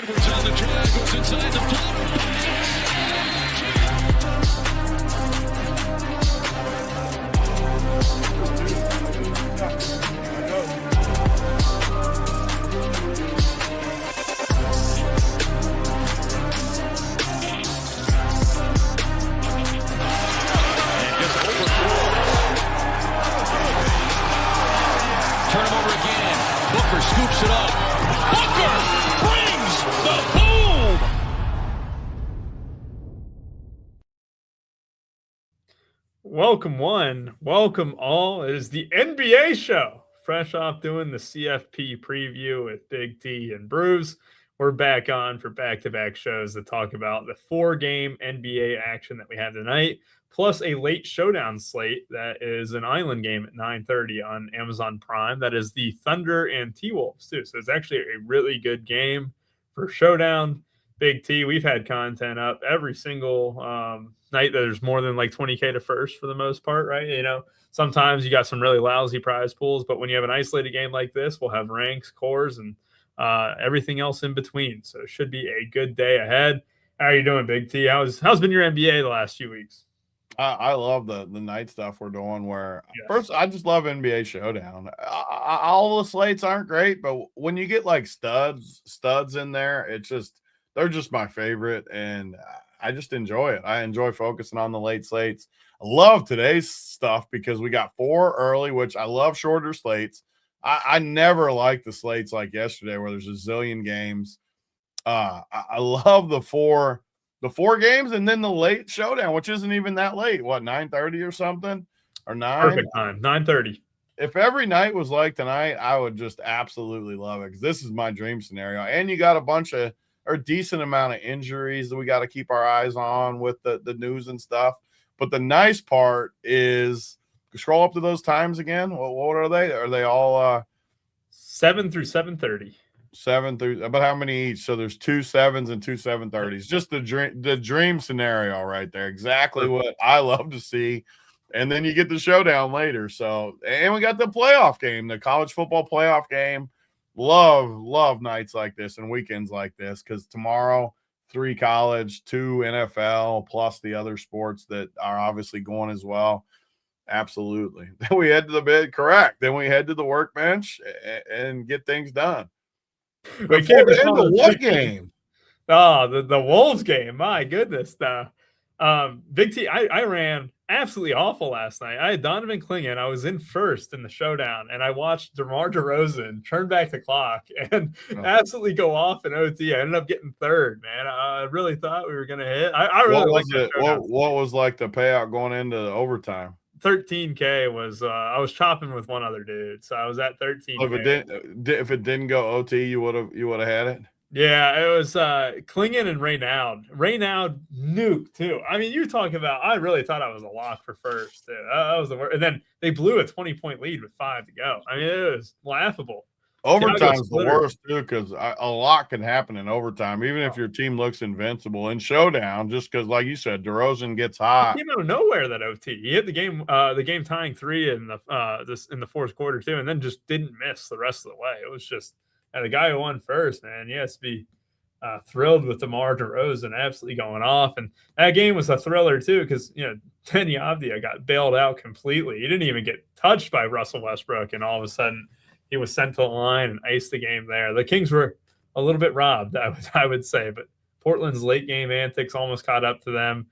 Edwards on the drive, goes inside the scoops it up. Booker brings the boom. Welcome one, welcome all. It is the NBA show. Fresh off doing the CFP preview with Big T and Bruce. We're back on for back-to-back shows to talk about the 4-game NBA action that we have tonight, plus a late showdown slate that is an island game at 9:30 on Amazon Prime. That is the Thunder and T-Wolves, too. So it's actually a really good game for showdown. Big T, we've had content up every single night that there's more than like 20K to first for the most part, right? You know, sometimes you got some really lousy prize pools, but when you have an isolated game like this, we'll have ranks, cores, and everything else in between. So it should be a good day ahead. How are you doing, Big T? How's been your NBA the last few weeks? I love the night stuff we're doing where first I just love NBA Showdown. All the slates aren't great, but when you get like studs in there, they're just my favorite, and I just enjoy it. I enjoy focusing on the late slates. I love today's stuff because we got 4 early, which I love shorter slates. I never like the slates like yesterday where there's a zillion games. I love the four games and then the late showdown, which isn't even that late. What, 9:30 or something? Or 9? Perfect time, 9:30. If every night was like tonight, I would just absolutely love it because this is my dream scenario. And you got a decent amount of injuries that we got to keep our eyes on with the news and stuff. But the nice part is, scroll up to those times again. What are they? Are they all 7 through 7:30? 7 through, but how many each? So there's 2 7s and 2 7:30s. Just the dream scenario right there. Exactly what I love to see. And then you get the showdown later. So, and we got the playoff game, the college football playoff game. Love nights like this and weekends like this, because tomorrow 3 college, 2 NFL, plus the other sports that are obviously going as well. Absolutely. Then we head to the bed, correct. Then we head to the workbench and get things done. We can't into what game? Oh, the Wolves game. My goodness. Big T, I ran absolutely awful last night. I had Donovan Clingan. I was in first in the showdown, and I watched DeMar DeRozan turn back the clock and absolutely go off in OT. I ended up getting third, man. I really thought we were going to hit. I really liked it. What was like the payout going into overtime? 13K was I was chopping with one other dude, so I was at 13K. If it didn't go OT, you would have had it. Yeah, it was Clingan and Raynaud. Raynaud nuked too. I mean, you're talking about. I really thought I was a lock for first. That was the worst. And then they blew a 20-point lead with 5 to go. I mean, it was laughable. Overtime's the worst too, because a lot can happen in overtime, even if your team looks invincible. In showdown, just because, like you said, DeRozan gets hot. He came out of nowhere, that OT. He hit the game tying 3 in the fourth quarter too, and then just didn't miss the rest of the way. It was just the guy who won first, man. He has to be thrilled with DeMar DeRozan absolutely going off, and that game was a thriller too, because Deni Avdija got bailed out completely. He didn't even get touched by Russell Westbrook, and all of a sudden he was sent to the line and iced the game there. The Kings were a little bit robbed, I would say, but Portland's late game antics almost caught up to them.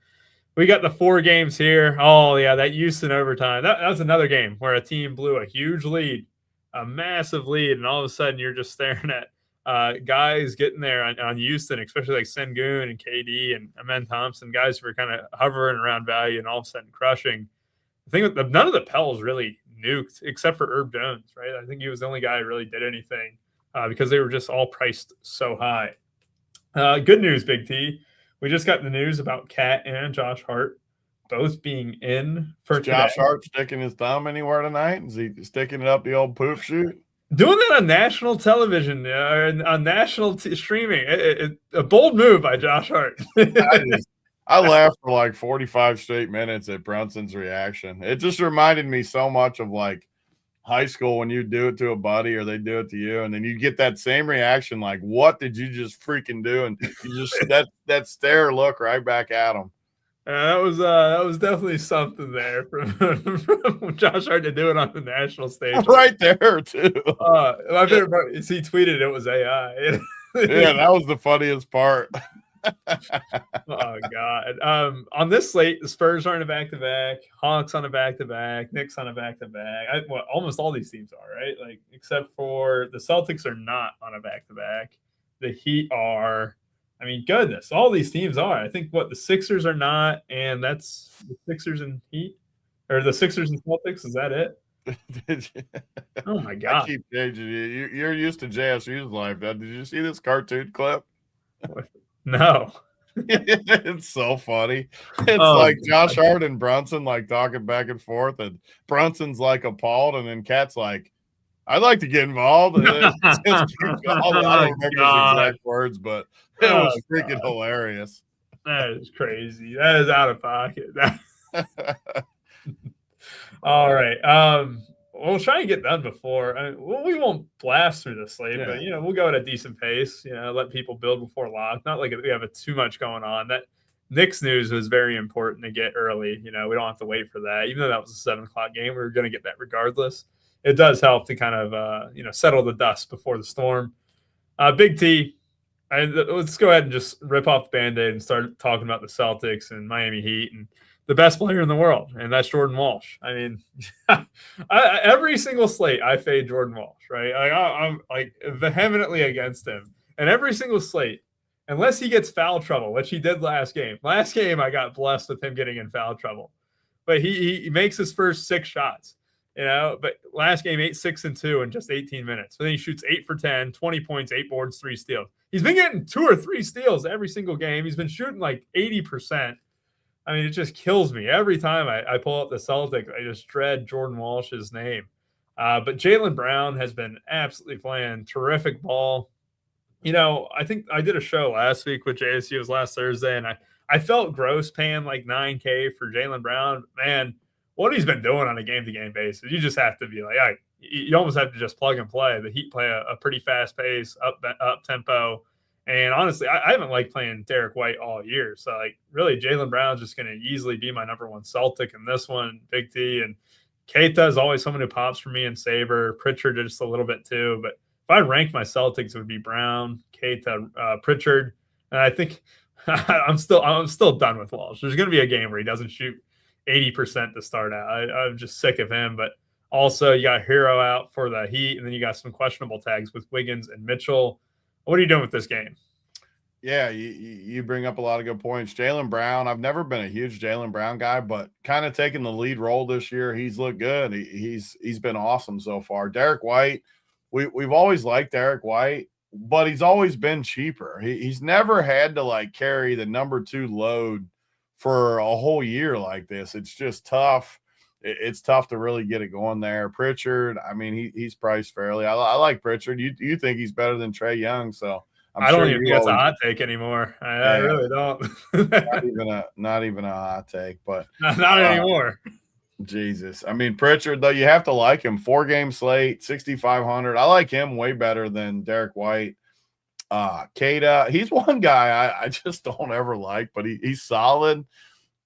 We got the 4 games here. Oh, yeah, that Houston overtime. That was another game where a team blew a huge lead, a massive lead, and all of a sudden you're just staring at guys getting there on Houston, especially like Sengun and KD and Amen Thompson, guys who were kind of hovering around value and all of a sudden crushing. I think none of the Pels really nuked except for Herb Jones, right? I think he was the only guy who really did anything because they were just all priced so high. Good news, Big T. We just got the news about Cat and Josh Hart both being in for today. Josh Hart sticking his thumb anywhere tonight? Is he sticking it up the old poop chute? Doing that on national television, on national streaming. A bold move by Josh Hart. I laughed for like 45 straight minutes at Brunson's reaction. It just reminded me so much of like high school when you do it to a buddy or they do it to you, and then you get that same reaction, like, what did you just freaking do? And you just that stare look right back at them. That was definitely something there from, from Josh Hart to do it on the national stage. Right there, too. My favorite part is he tweeted it was AI. Yeah, that was the funniest part. Oh God! On this slate, the Spurs are on a back-to-back, Hawks on a back-to-back, Knicks on a back-to-back. Well, almost all these teams are, right? Like, except for the Celtics are not on a back-to-back. The Heat are. I mean, goodness, all these teams are. I think the Sixers are not, and that's the Sixers and Heat, or the Sixers and Celtics. Is that it? Oh my God! I keep changing you. You're used to JSU's life. Now, did you see this cartoon clip? No. It's so funny. It's like Josh Hart and Brunson like talking back and forth, and Brunson's like appalled, and then Cat's like, "I'd like to get involved." And I don't remember his exact words, but it was freaking hilarious. That is crazy. That is out of pocket. All right. We'll try and get done before. We won't blast through the slate, but we'll go at a decent pace. Let people build before lock. Not like we have too much going on. That Knicks news was very important to get early. We don't have to wait for that. Even though that was a 7:00 game, we were going to get that regardless. It does help to kind of settle the dust before the storm. Big T. Let's go ahead and just rip off the Band-Aid and start talking about the Celtics and Miami Heat and the best player in the world, and that's Jordan Walsh. I mean, every single slate I fade Jordan Walsh, right? I'm like vehemently against him, and every single slate, unless he gets foul trouble, which he did last game. Last game, I got blessed with him getting in foul trouble, but he makes his first 6 shots, But last game, 8, 6, and 2 in just 18 minutes. So then he shoots 8 for 10, 20 points, 8 boards, 3 steals. He's been getting 2 or 3 steals every single game. He's been shooting like 80%. I mean, it just kills me. Every time I pull up the Celtics, I just dread Jordan Walsh's name. But Jaylen Brown has been absolutely playing terrific ball. I think I did a show last week with JSU. It was last Thursday, and I felt gross paying like $9K for Jaylen Brown. Man, what he's been doing on a game-to-game basis, you just have to be like, you almost have to just plug and play. The Heat play a pretty fast pace, up tempo. And honestly, I haven't liked playing Derek White all year. So, really, Jaylen Brown's just going to easily be my number one Celtic in this one, Big T. And Keita is always someone who pops for me, and Saber. Pritchard just a little bit too. But if I rank my Celtics, it would be Brown, Keita, Pritchard. And I think I'm still done with Walsh. There's going to be a game where he doesn't shoot 80% to start out. I'm just sick of him. But also, you got Hero out for the Heat, and then you got some questionable tags with Wiggins and Mitchell. What are you doing with this game? Yeah, you bring up a lot of good points. Jaylen Brown, I've never been a huge Jaylen Brown guy, but kind of taking the lead role this year. He's looked good. He's been awesome so far. Derek White, we've always liked Derek White, but he's always been cheaper. He's never had to carry the number 2 load for a whole year like this. It's just tough. It's tough to really get it going there. Pritchard, I mean, he's priced fairly. I like Pritchard. You think he's better than Trae Young, so I don't even think that's a hot take anymore. I really don't. not even a hot take, but not anymore. Jesus, I mean, Pritchard, though, you have to like him. 4-game slate, 6,500. I like him way better than Derek White. Keita, he's one guy I just don't ever like, but he's solid.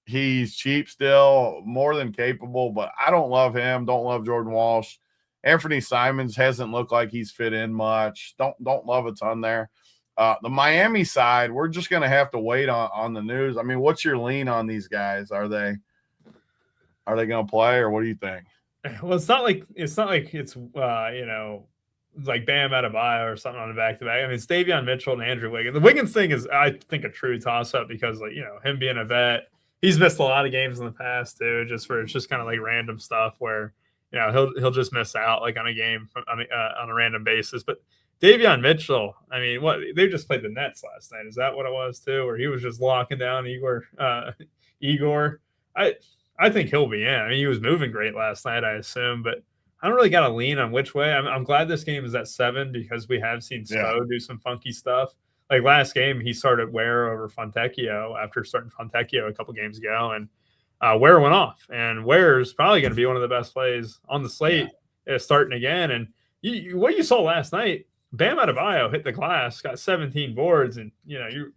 He's cheap still, more than capable, but I don't love him. Don't love Jordan Walsh. Anthony Simons hasn't looked like he's fit in much. Don't love a ton there. The Miami side, we're just going to have to wait on the news. I mean, what's your lean on these guys? Are they going to play, or what do you think? Well, it's not like it's like Bam Adebayo or something on the back-to-back. I mean, it's Davion Mitchell and Andrew Wiggins. The Wiggins thing is, I think, a true toss-up because, him being a vet, he's missed a lot of games in the past too, just where it's just kind of like random stuff where, he'll just miss out on a game on a random basis. But Davion Mitchell, I mean, they just played the Nets last night. Is that what it was too? Where he was just locking down Igor. I think he'll be in. I mean, he was moving great last night, I assume, but I don't really got a lean on which way. I'm glad this game is at 7 because we have seen Spo do some funky stuff. Like last game, he started Ware over Fontecchio after starting Fontecchio a couple games ago, and Ware went off. And Ware's probably going to be one of the best plays on the slate starting again. And what you saw last night, Bam Adebayo hit the glass, got 17 boards, and you're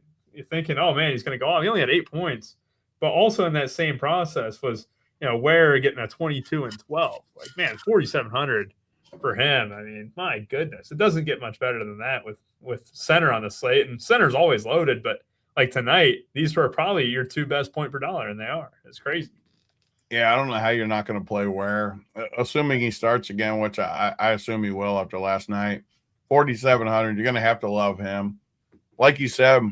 thinking, oh man, he's going to go off. He only had 8 points, but also in that same process was Ware getting a 22 and 12. Like, man, 4,700 for him. I mean, my goodness, it doesn't get much better than that with center on the slate, and center's always loaded. But like tonight, these were probably your 2 best point per dollar, and they are. It's crazy. Yeah, I don't know how you're not going to play Ware, assuming he starts again, which I assume he will after last night. 4,700, you're going to have to love him. Like you said,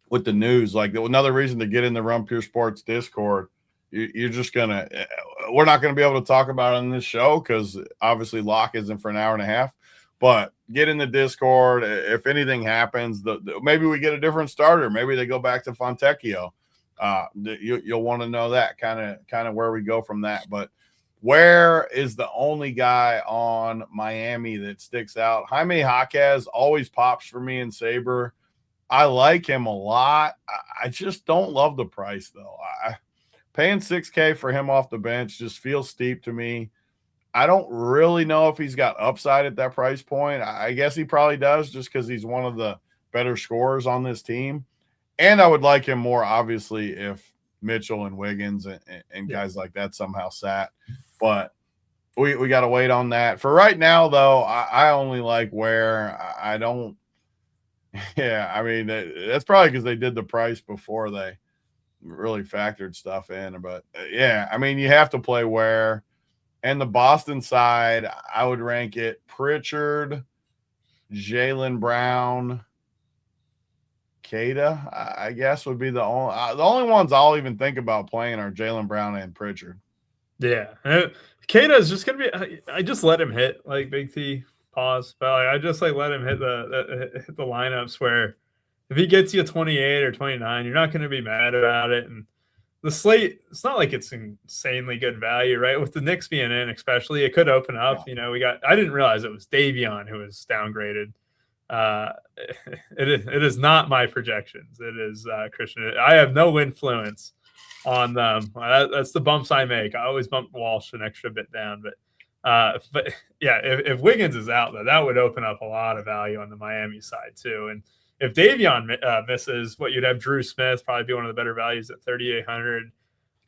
with the news, like another reason to get in the Run Pure Sports Discord, you're just going to – we're not going to be able to talk about it on this show because obviously lock isn't for an hour and a half. But get in the Discord. If anything happens, maybe we get a different starter. Maybe they go back to Fontecchio. You'll want to know that kind of where we go from that. But where is the only guy on Miami that sticks out? Jaime Jaquez always pops for me in Sabre. I like him a lot. I just don't love the price though. Paying $6K for him off the bench just feels steep to me. I don't really know if he's got upside at that price point. I guess he probably does just because he's one of the better scorers on this team. And I would like him more, obviously, if Mitchell and Wiggins and guys like that somehow sat. But we got to wait on that. For right now, though, I only like Ware. I don't – yeah, I mean, that's probably because they did the price before they really factored stuff in. But, yeah, I mean, you have to play Ware. And the Boston side, I would rank it Pritchard, Jaylen Brown, Cada, I guess would be the only ones I'll even think about playing are Jaylen Brown and Pritchard. Yeah, Cada is just gonna be. I just let him hit like Big T pause, but I just like let him hit the lineups where if he gets you 28 or 29, you're not gonna be mad about it. And the slate, it's not like it's insanely good value, right? With the Knicks being in, especially, it could open up. Yeah. I didn't realize it was Davion who was downgraded. It is not my projections. It is Christian. I have no influence on them. That's the bumps I make. I always bump Walsh an extra bit down, but yeah, if Wiggins is out, though, that would open up a lot of value on the Miami side too. And if Davion misses, you'd have Drew Smith probably be one of the better values at 3,800.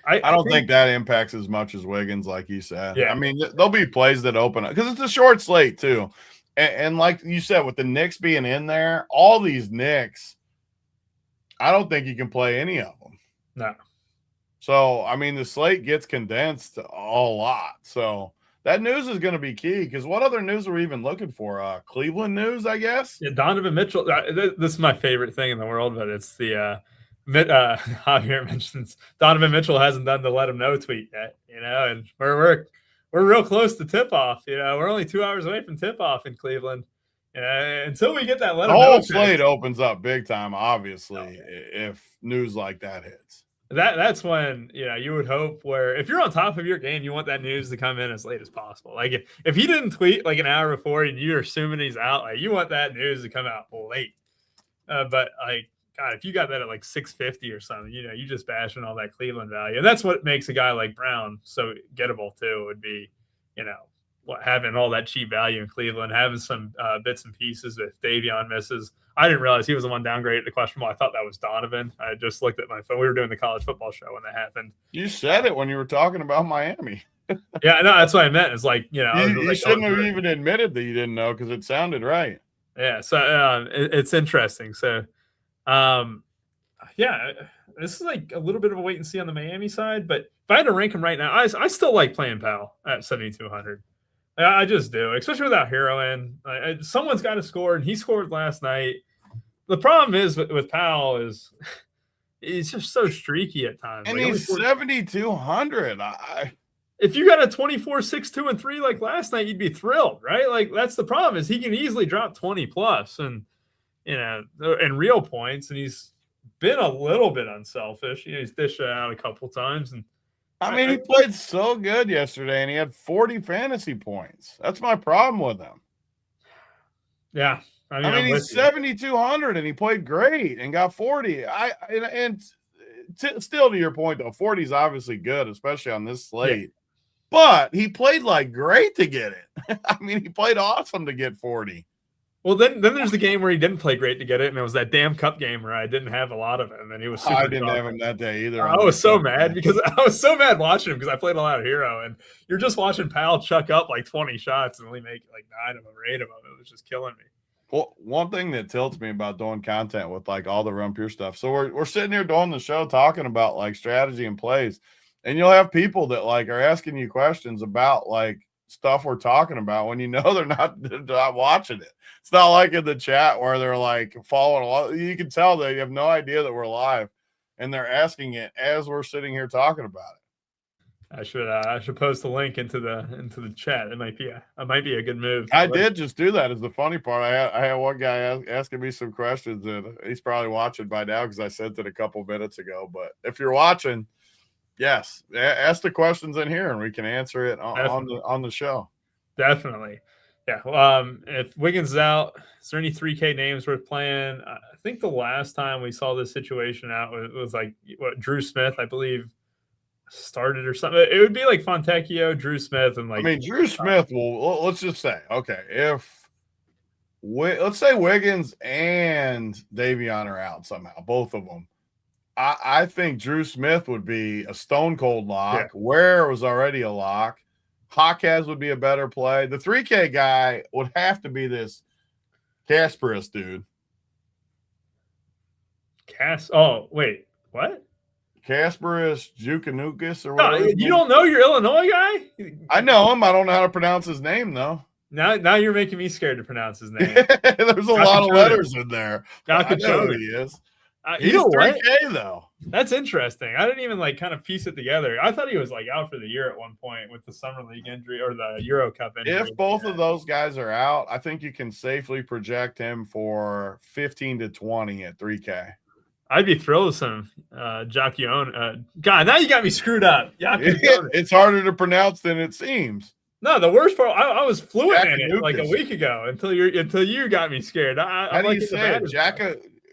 I don't think that impacts as much as Wiggins, like you said. Yeah. I mean, there'll be plays that open up because it's a short slate too. And like you said, with the Knicks being in there, all these Knicks, I don't think you can play any of them. No. So, I mean, the slate gets condensed a lot. So that news is going to be key because what other news are we even looking for? Cleveland news, I guess? Yeah, Donovan Mitchell. This is my favorite thing in the world, but it's the Javier mentions Donovan Mitchell hasn't done the let him know tweet yet, and we're real close to tip-off. We're only 2 hours away from tip-off in Cleveland. Until we get that let him know. The whole slate opens up big time, obviously, if news like that hits. That's when, you would hope where if you're on top of your game, you want that news to come in as late as possible. Like if he didn't tweet like an hour before and you're assuming he's out, like you want that news to come out late. But like, God, if you got that at like 650 or something, you just bashing all that Cleveland value. And that's what makes a guy like Brown so gettable too, would be, having all that cheap value in Cleveland, having some bits and pieces if Davion misses. I didn't realize he was the one downgraded to questionable. I thought that was Donovan. I just looked at my phone. We were doing the college football show when that happened. You said it when you were talking about Miami. Yeah, no, that's what I meant. It's like, you shouldn't have even admitted that you didn't know because it sounded right. Yeah, so it's interesting. So, yeah, this is like a little bit of a wait and see on the Miami side. But if I had to rank him right now, I still like playing Powell at 7,200. I just do, especially without Hero in. Someone's got to score, and he scored last night. The problem is with Powell is he's just so streaky at times. And he's 7,200. If you got a 24, 6, 2, and 3 like last night, you'd be thrilled, right? Like that's the problem is he can easily drop 20 plus and and real points, and he's been a little bit unselfish. He's dished it out a couple times, and I mean, he played so good yesterday, and he had 40 fantasy points. That's my problem with him. Yeah. I mean he's 7,200, and he played great and got 40. Still to your point, though, 40 is obviously good, especially on this slate. but he played like great to get it. I mean, he played awesome to get 40. Well, then there's the game where he didn't play great to get it, and it was that damn cup game where I didn't have a lot of him, and he was super I didn't chalky. have him that day either. I was so mad because I was so mad watching him because I played a lot of hero, and you're just watching Powell chuck up like 20 shots and only make like 9 of them or 8 of them. It was just killing me. Well, one thing that tilts me about doing content with like all the Run Pure stuff. So we're sitting here doing the show talking about like strategy and plays, and you'll have people that like are asking you questions about like stuff we're talking about when you know they're not watching it. It's not like in the chat where they're like following along. You can tell they have no idea that we're live, and they're asking it as we're sitting here talking about it. I should post a link into the chat. It might be a good move. I did just do that. Is the funny part. I had one guy asking me some questions, and he's probably watching by now because I sent it a couple minutes ago. But if you're watching, yes, ask the questions in here, and we can answer it on the show. Definitely, yeah. If Wiggins is out, is there any 3K names worth playing? I think the last time we saw this situation out was like Drew Smith, I believe, started or something. It would be like Fontecchio, Drew Smith, and like. I mean, Drew Smith will. Let's just say, okay, let's say Wiggins and Davion are out somehow, both of them. I think Drew Smith would be a stone cold lock. Yeah. Ware was already a lock. Hawkes would be a better play. The 3K guy would have to be this Kasparis dude. Oh, wait, what? Kasparis Jukanukis or whatever. You don't know your Illinois guy? I know him. I don't know how to pronounce his name, though. Now you're making me scared to pronounce his name. There's a lot of letters in there. I know who he is. He's 3K, though. That's interesting. I didn't even like kind of piece it together. I thought he was like out for the year at one point with the Summer League injury or the Euro Cup injury. If both of those guys are out, I think you can safely project him for 15 to 20 at 3K. I'd be thrilled with some Jacquione. God, now you got me screwed up. It's harder to pronounce than it seems. No, the worst part, I was fluent in it like a week ago until you got me scared. How do you say it?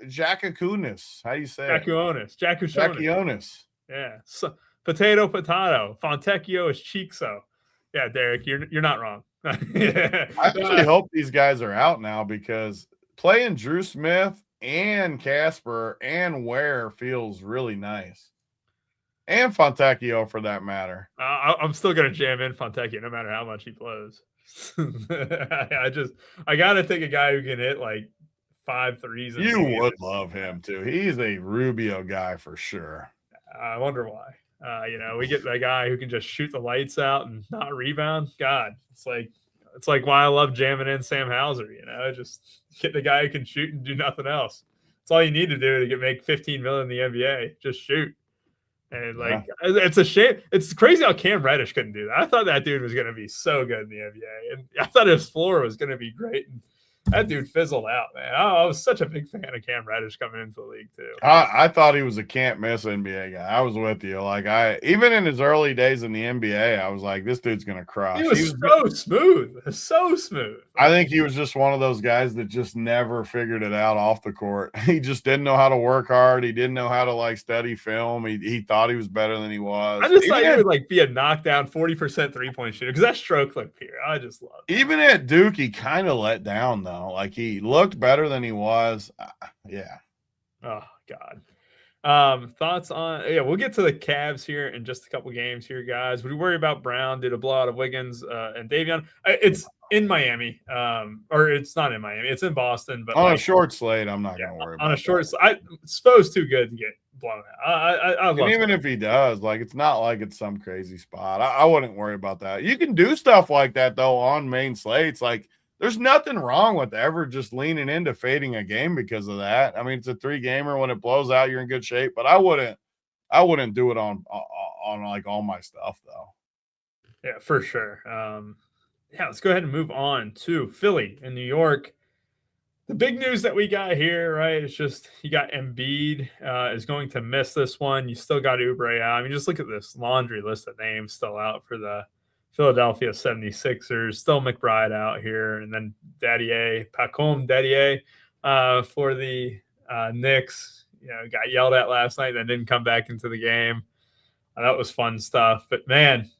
Jackakunis. How do you say it? Jacquionis. Yeah. So, potato. Fontecchio is Chixo. Yeah, Derek, you're not wrong. I actually hope these guys are out now because playing Drew Smith and Casper and Ware feels really nice. And Fontecchio for that matter. I'm still going to jam in Fontecchio no matter how much he blows. I got to take a guy who can hit like 5 threes. You would love him too. He's a Rubio guy for sure. I wonder why. We get that guy who can just shoot the lights out and not rebound. God, it's like why I love jamming in Sam Hauser. Just get the guy who can shoot and do nothing else. That's all you need to do to make $15 million in the NBA. Just shoot. And It's a shame. It's crazy how Cam Reddish couldn't do that. I thought that dude was going to be so good in the NBA, and I thought his floor was going to be great. And that dude fizzled out, man. I was such a big fan of Cam Reddish coming into the league too. I thought he was a can't miss NBA guy. I was with you. Even in his early days in the NBA, I was like, this dude's gonna crush. He was so smooth, so smooth. I think he was just one of those guys that just never figured it out off the court. He just didn't know how to work hard. He didn't know how to study film. He thought he was better than he was. I just thought he would be a knockdown 40% 3-point shooter because that stroke looked pure. I just love it. Even at Duke, he kind of let down though. He looked better than he was. Yeah. Oh God. Thoughts on? Yeah, we'll get to the Cavs here in just a couple games here, guys. We worry about Brown. Did a blowout of Wiggins and Davion. It's in Miami, or it's not in Miami. It's in Boston. But on a short slate, I'm not going to worry about on a short slate. Spo's too good to get blown out. I love even if he does, it's not like it's some crazy spot. I wouldn't worry about that. You can do stuff like that though on main slates. There's nothing wrong with ever just leaning into fading a game because of that. I mean, it's a 3-gamer. When it blows out, you're in good shape. But I wouldn't do it on all my stuff though. Yeah, for sure. Let's go ahead and move on to Philly in New York. The big news that we got here, right, is just you got Embiid is going to miss this one. You still got Oubre out. I mean, just look at this laundry list of names still out for the Philadelphia 76ers, still McBride out here, and then Pacome Daddier for the Knicks. Got yelled at last night, then didn't come back into the game. That was fun stuff. But man,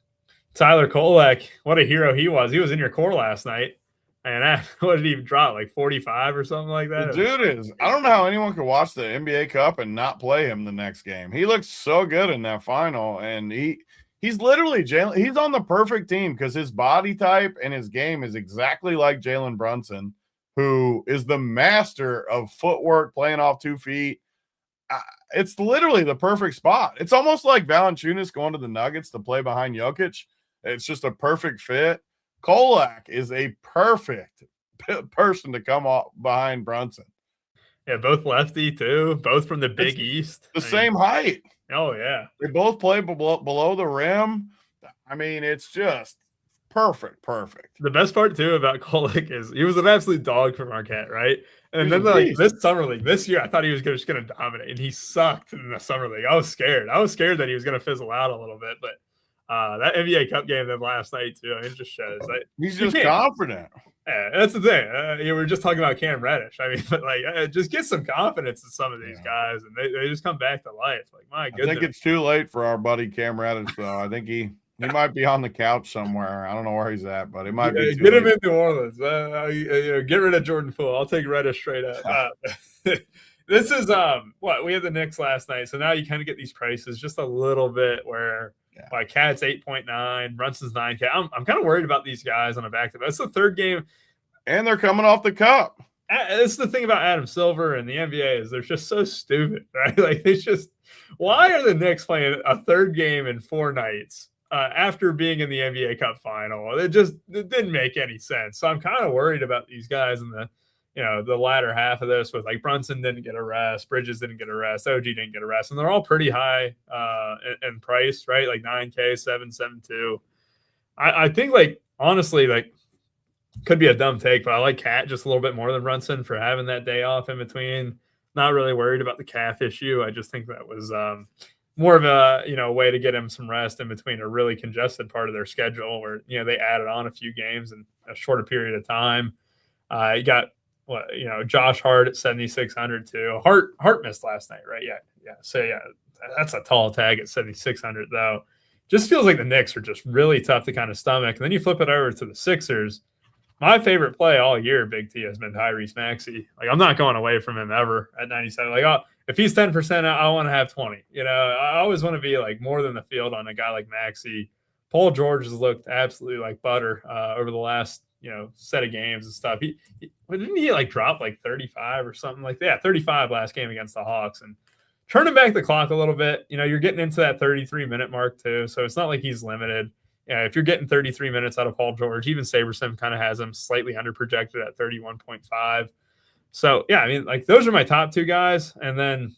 Tyler Kolek, what a hero he was. He was in your core last night. And what did he drop? Like 45 or something like that? The dude is, I don't know how anyone could watch the NBA Cup and not play him the next game. He looks so good in that final. And he's literally Jalen. He's on the perfect team because his body type and his game is exactly like Jalen Brunson, who is the master of footwork, playing off 2 feet. It's literally the perfect spot. It's almost like Valanciunas going to the Nuggets to play behind Jokic. It's just a perfect fit. Kolak is a perfect person to come off behind Brunson. Yeah, both lefty too. Both from the Big East. The same height. Oh yeah, they both play below the rim. I mean, it's just perfect. The best part too about Kolek is he was an absolute dog for Marquette, right? And then like this summer league this year, I thought he was just going to dominate, and he sucked in the summer league. I was scared that he was going to fizzle out a little bit, but that NBA Cup game then last night too, it just shows that he's just confident. Yeah, that's the thing. We were just talking about Cam Reddish. I mean, but like, just get some confidence in some of these guys, and they just come back to life. Like, my goodness. I think it's too late for our buddy Cam Reddish, though. I think he might be on the couch somewhere. I don't know where he's at, but it might be. Get him in New Orleans. Get rid of Jordan Poole. I'll take Reddish straight up. This is what we had the Knicks last night, so now you kind of get these prices just a little bit where. Yeah. Like Cat's 8.9, Brunson's 9K. I'm kind of worried about these guys on a back-to-back. It's the third game. And they're coming off the cup. That's the thing about Adam Silver and the NBA is they're just so stupid, right? Like, it's just, why are the Knicks playing a third game in 4 nights after being in the NBA Cup final? It didn't make any sense. So I'm kind of worried about these guys in the latter half of this with like Brunson didn't get a rest, Bridges didn't get a rest, OG didn't get a rest, and they're all pretty high in price, right? Like 9K, 7.72. I think like honestly, like could be a dumb take, but I like Cat just a little bit more than Brunson for having that day off in between. Not really worried about the calf issue. I just think that was more of a way to get him some rest in between a really congested part of their schedule where they added on a few games in a shorter period of time. You got Josh Hart at 7,600 too. Hart missed last night, right? Yeah. So yeah, that's a tall tag at 7,600 though. Just feels like the Knicks are just really tough to kind of stomach. And then you flip it over to the Sixers. My favorite play all year, Big T, has been Tyrese Maxey. Like, I'm not going away from him ever at 97. Like, if he's 10%, I want to have 20. I always want to be like more than the field on a guy like Maxey. Paul George has looked absolutely like butter over the last set of games and stuff. Didn't he like drop like 35 or something like that? 35 last game against the Hawks, and turning back the clock a little bit. You're getting into that 33-minute mark too, so it's not like he's limited. If you're getting 33 minutes out of Paul George, even Saberson kind of has him slightly underprojected at 31.5. So yeah, I mean, like those are my top 2 guys, and then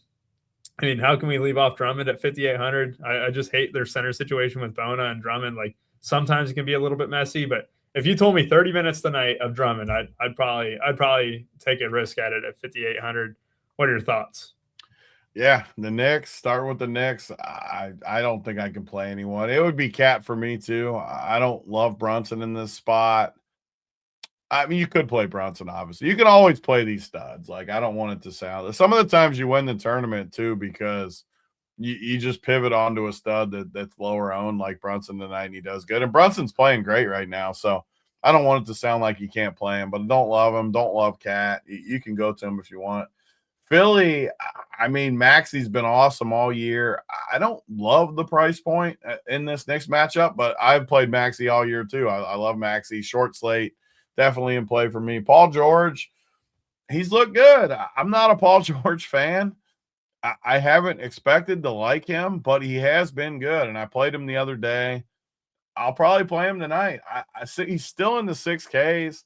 I mean, how can we leave off Drummond at 5,800? I just hate their center situation with Bona and Drummond. Like sometimes it can be a little bit messy, but if you told me 30 minutes tonight of Drummond, I'd probably take a risk at it at 5,800. What are your thoughts? Yeah, the Knicks. Start with the Knicks. I don't think I can play anyone. It would be Cat for me too. I don't love Brunson in this spot. I mean, you could play Brunson, obviously. You can always play these studs. Like, I don't want it to sound. Some of the times you win the tournament too because you just pivot onto a stud that's lower owned like Brunson tonight, and he does good. And Brunson's playing great right now, so I don't want it to sound like you can't play him, but don't love him. Don't love Cat. You can go to him if you want. Philly, I mean, Maxey's been awesome all year. I don't love the price point in this next matchup, but I've played Maxey all year too. I love Maxey. Short slate, definitely in play for me. Paul George, he's looked good. I'm not a Paul George fan. I haven't expected to like him, but he has been good, and I played him the other day. I'll probably play him tonight. I see he's still in the 6Ks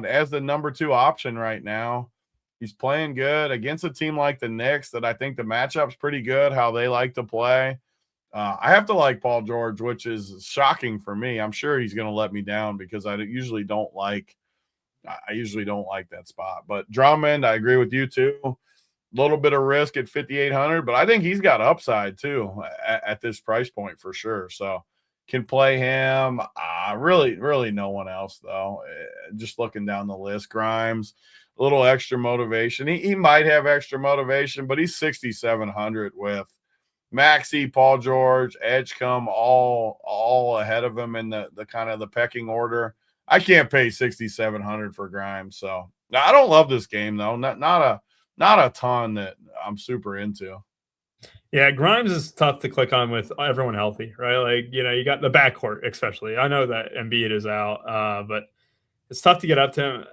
as the number 2 option right now. He's playing good against a team like the Knicks that I think the matchup's pretty good, how they like to play. I have to like Paul George, which is shocking for me. I'm sure he's going to let me down because I usually don't like that spot. But Drummond, I agree with you too. Little bit of risk at 5,800, but I think he's got upside too at this price point for sure. So can play him. Really no one else though. Just looking down the list, Grimes, a little extra motivation. He might have extra motivation, but he's 6,700 with Maxey, Paul George, Edgecombe, all ahead of him in the kind of the pecking order. I can't pay 6,700 for Grimes, so I don't love this game though. Not a ton that I'm super into. Yeah, Grimes is tough to click on with everyone healthy, right? Like, you got the backcourt, especially. I know that Embiid is out, but it's tough to get up to him.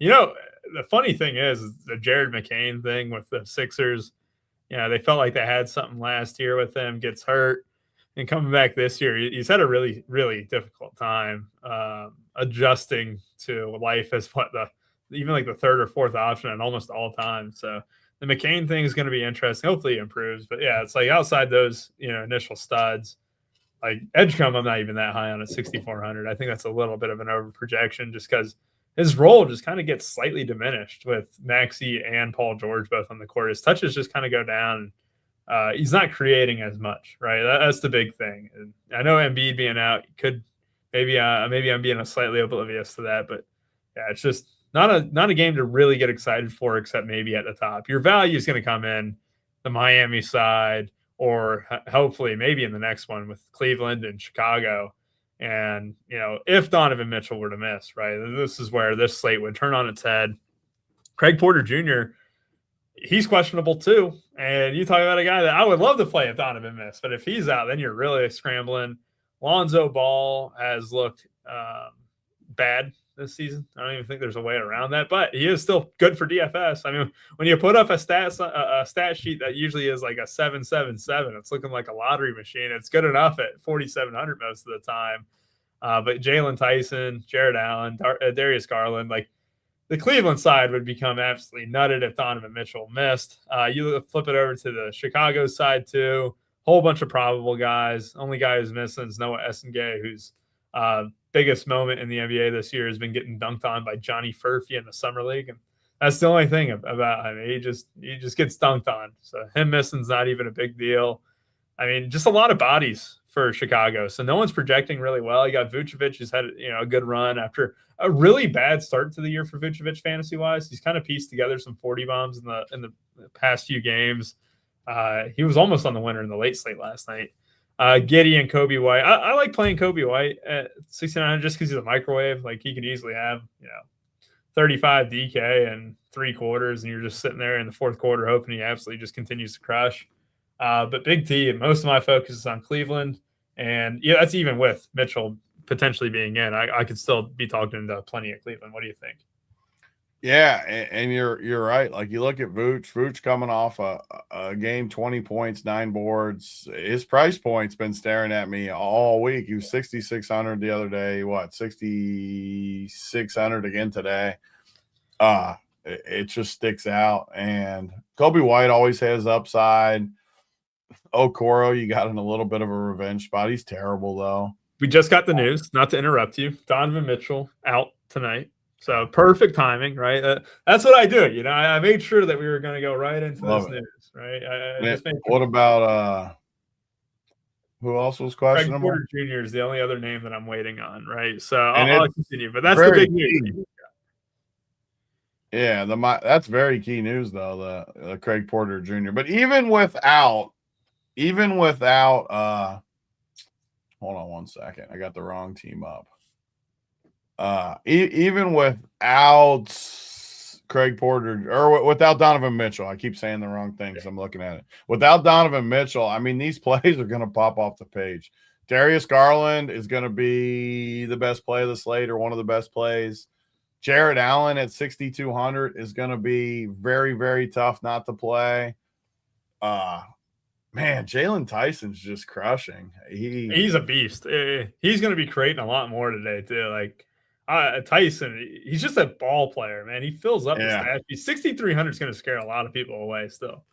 The funny thing is the Jared McCain thing with the Sixers. They felt like they had something last year with him, gets hurt, and coming back this year, he's had a really, really difficult time adjusting to life as even like the third or fourth option at almost all times. So the McCain thing is going to be interesting. Hopefully he improves. But yeah, it's like outside those, initial studs, like Edgecombe, I'm not even that high on at 6,400. I think that's a little bit of an over projection just because his role just kind of gets slightly diminished with Maxey and Paul George both on the court. His touches just kind of go down. He's not creating as much, right? That's the big thing. And I know Embiid being out could maybe I'm being slightly oblivious to that, but yeah, it's just not a game to really get excited for, except maybe at the top. Your value is going to come in the Miami side, or hopefully maybe in the next one with Cleveland and Chicago. And, if Donovan Mitchell were to miss, right, this is where this slate would turn on its head. Craig Porter Jr., he's questionable too. And you talk about a guy that I would love to play if Donovan missed, but if he's out, then you're really scrambling. Lonzo Ball has looked bad this season. I don't even think there's a way around that, but he is still good for DFS. I mean, when you put up a stat sheet that usually is like a 777, it's looking like a lottery machine. It's good enough at 4,700 most of the time. But Jalen Tyson, Jared Allen, Darius Garland, like the Cleveland side would become absolutely nutted if Donovan Mitchell missed. You flip it over to the Chicago side too. Whole bunch of probable guys. Only guy who's missing is Noah Essengay, whose biggest moment in the NBA this year has been getting dunked on by Johnny Furphy in the summer league, and that's the only thing about him. He just gets dunked on. So him missing's not even a big deal. I mean, just a lot of bodies for Chicago. So no one's projecting really well. You got Vucevic, who's had a good run after a really bad start to the year for Vucevic fantasy wise. He's kind of pieced together some 40 bombs in the past few games. He was almost on the winner in the late slate last night. Giddey and Kobe White. I like playing Kobe White at 69 just because he's a microwave. Like he can easily have 35 DK and 3/4, and you're just sitting there in the fourth quarter hoping he absolutely just continues to crush. But Big T, most of my focus is on Cleveland, and that's even with Mitchell potentially being in. I could still be talking into plenty of Cleveland. What do you think? Yeah, and you're right. Like you look at Vooch coming off a game, 20 points, 9 boards. His price point's been staring at me all week. He was 6,600 the other day. 6,600 again today. It just sticks out. And Kobe White always has upside. Okoro, you got in a little bit of a revenge spot. He's terrible though. We just got the news. Not to interrupt you, Donovan Mitchell out tonight. So perfect timing, right? That's what I do. I made sure that we were going to go right into this news, right? What about who else was questionable? Craig Porter Jr. is the only other name that I'm waiting on, right? So I'll continue, but that's the big news. Yeah, that's very key news though, the Craig Porter Jr. But even without, hold on one second, I got the wrong team up. Even without Craig Porter or without Donovan Mitchell, I keep saying the wrong things. I'm looking at it. Without Donovan Mitchell, I mean, these plays are going to pop off the page. Darius Garland is going to be the best play of the slate or one of the best plays. Jared Allen at 6,200 is going to be very, very tough not to play. Man, Jalen Tyson's just crushing. He's a beast. He's going to be creating a lot more today too. Like Tyson, he's just a ball player, man. He fills up the stat sheet. 6,300 is going to scare a lot of people away still.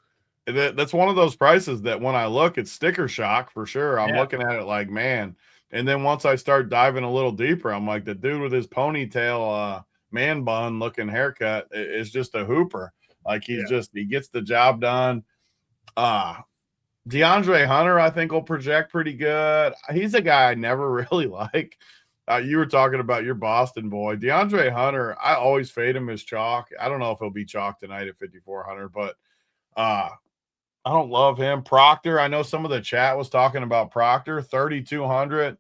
That's one of those prices that when I look, it's sticker shock for sure. I'm looking at it like, man. And then once I start diving a little deeper, I'm like, the dude with his ponytail, man bun looking haircut is just a hooper. Like he gets the job done. DeAndre Hunter, I think, will project pretty good. He's a guy I never really like. You were talking about your Boston boy. DeAndre Hunter, I always fade him as chalk. I don't know if he'll be chalk tonight at 5,400, but I don't love him. Proctor, I know some of the chat was talking about Proctor, 3,200.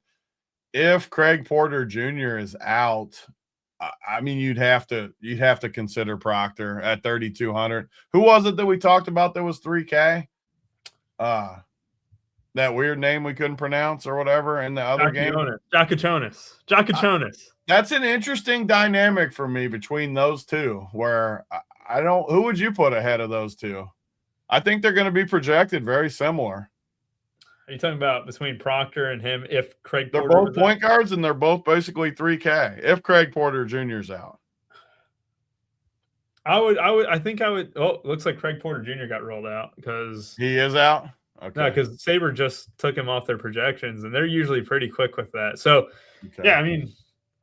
If Craig Porter Jr. is out, I mean, you'd have to consider Proctor at 3,200. Who was it that we talked about that was 3K? That weird name we couldn't pronounce or whatever in the other game. Jakachonis. That's an interesting dynamic for me between those two, where I don't. Who would you put ahead of those two? I think they're going to be projected very similar. Are you talking about between Proctor and him? If Craig, they're both point guards, and they're both basically 3K. If Craig Porter Jr. is out, I think I would. Oh, looks like Craig Porter Jr. got rolled out because he is out. Okay. No, because Sabre just took him off their projections, and they're usually pretty quick with that. So, yeah, I mean,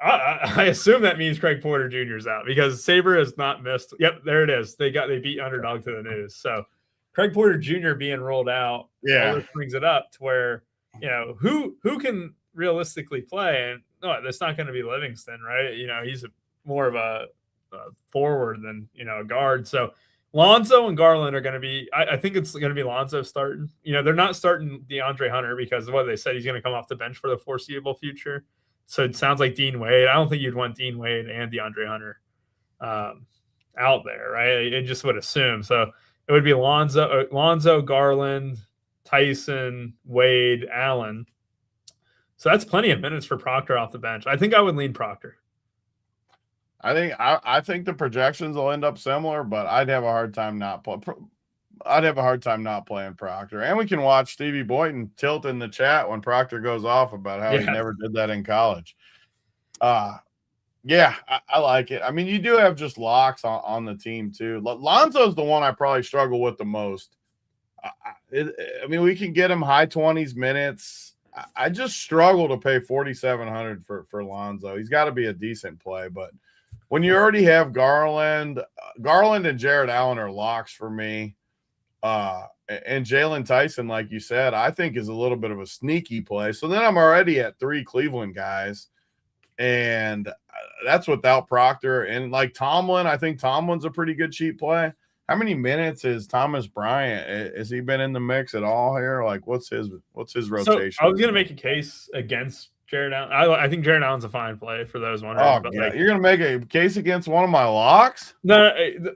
I assume that means Craig Porter Jr. is out because Sabre has not missed. Yep, there it is. They beat Underdog to the news. So, Craig Porter Jr. being rolled out, brings it up to where who can realistically play, and no, that's not going to be Livingston, right? He's more of a forward than a guard. So. Lonzo and Garland are going to be – I think it's going to be Lonzo starting. They're not starting DeAndre Hunter because what they said, he's going to come off the bench for the foreseeable future. So it sounds like Dean Wade. I don't think you'd want Dean Wade and DeAndre Hunter out there, right? I just would assume. So it would be Lonzo, Garland, Tyson, Wade, Allen. So that's plenty of minutes for Proctor off the bench. I think I would lean Proctor. I think the projections will end up similar, but I'd have a hard time not playing Proctor. And we can watch Stevie Boynton tilt in the chat when Proctor goes off about how he never did that in college. I like it. I mean, you do have just locks on the team too. Lonzo's the one I probably struggle with the most. I mean, we can get him high 20s minutes. I just struggle to pay 4,700 for Lonzo. He's got to be a decent play, but when you already have Garland and Jared Allen are locks for me. And Jalen Tyson, like you said, I think is a little bit of a sneaky play. So then I'm already at 3 Cleveland guys, and that's without Proctor. And like Tomlin, I think Tomlin's a pretty good cheap play. How many minutes is Thomas Bryant? Has he been in the mix at all here? Like, what's his rotation? So I was going to make a case against Jared Allen. I think Jared Allen's a fine play for those wondering. Oh, yeah. You're going to make a case against one of my locks? No,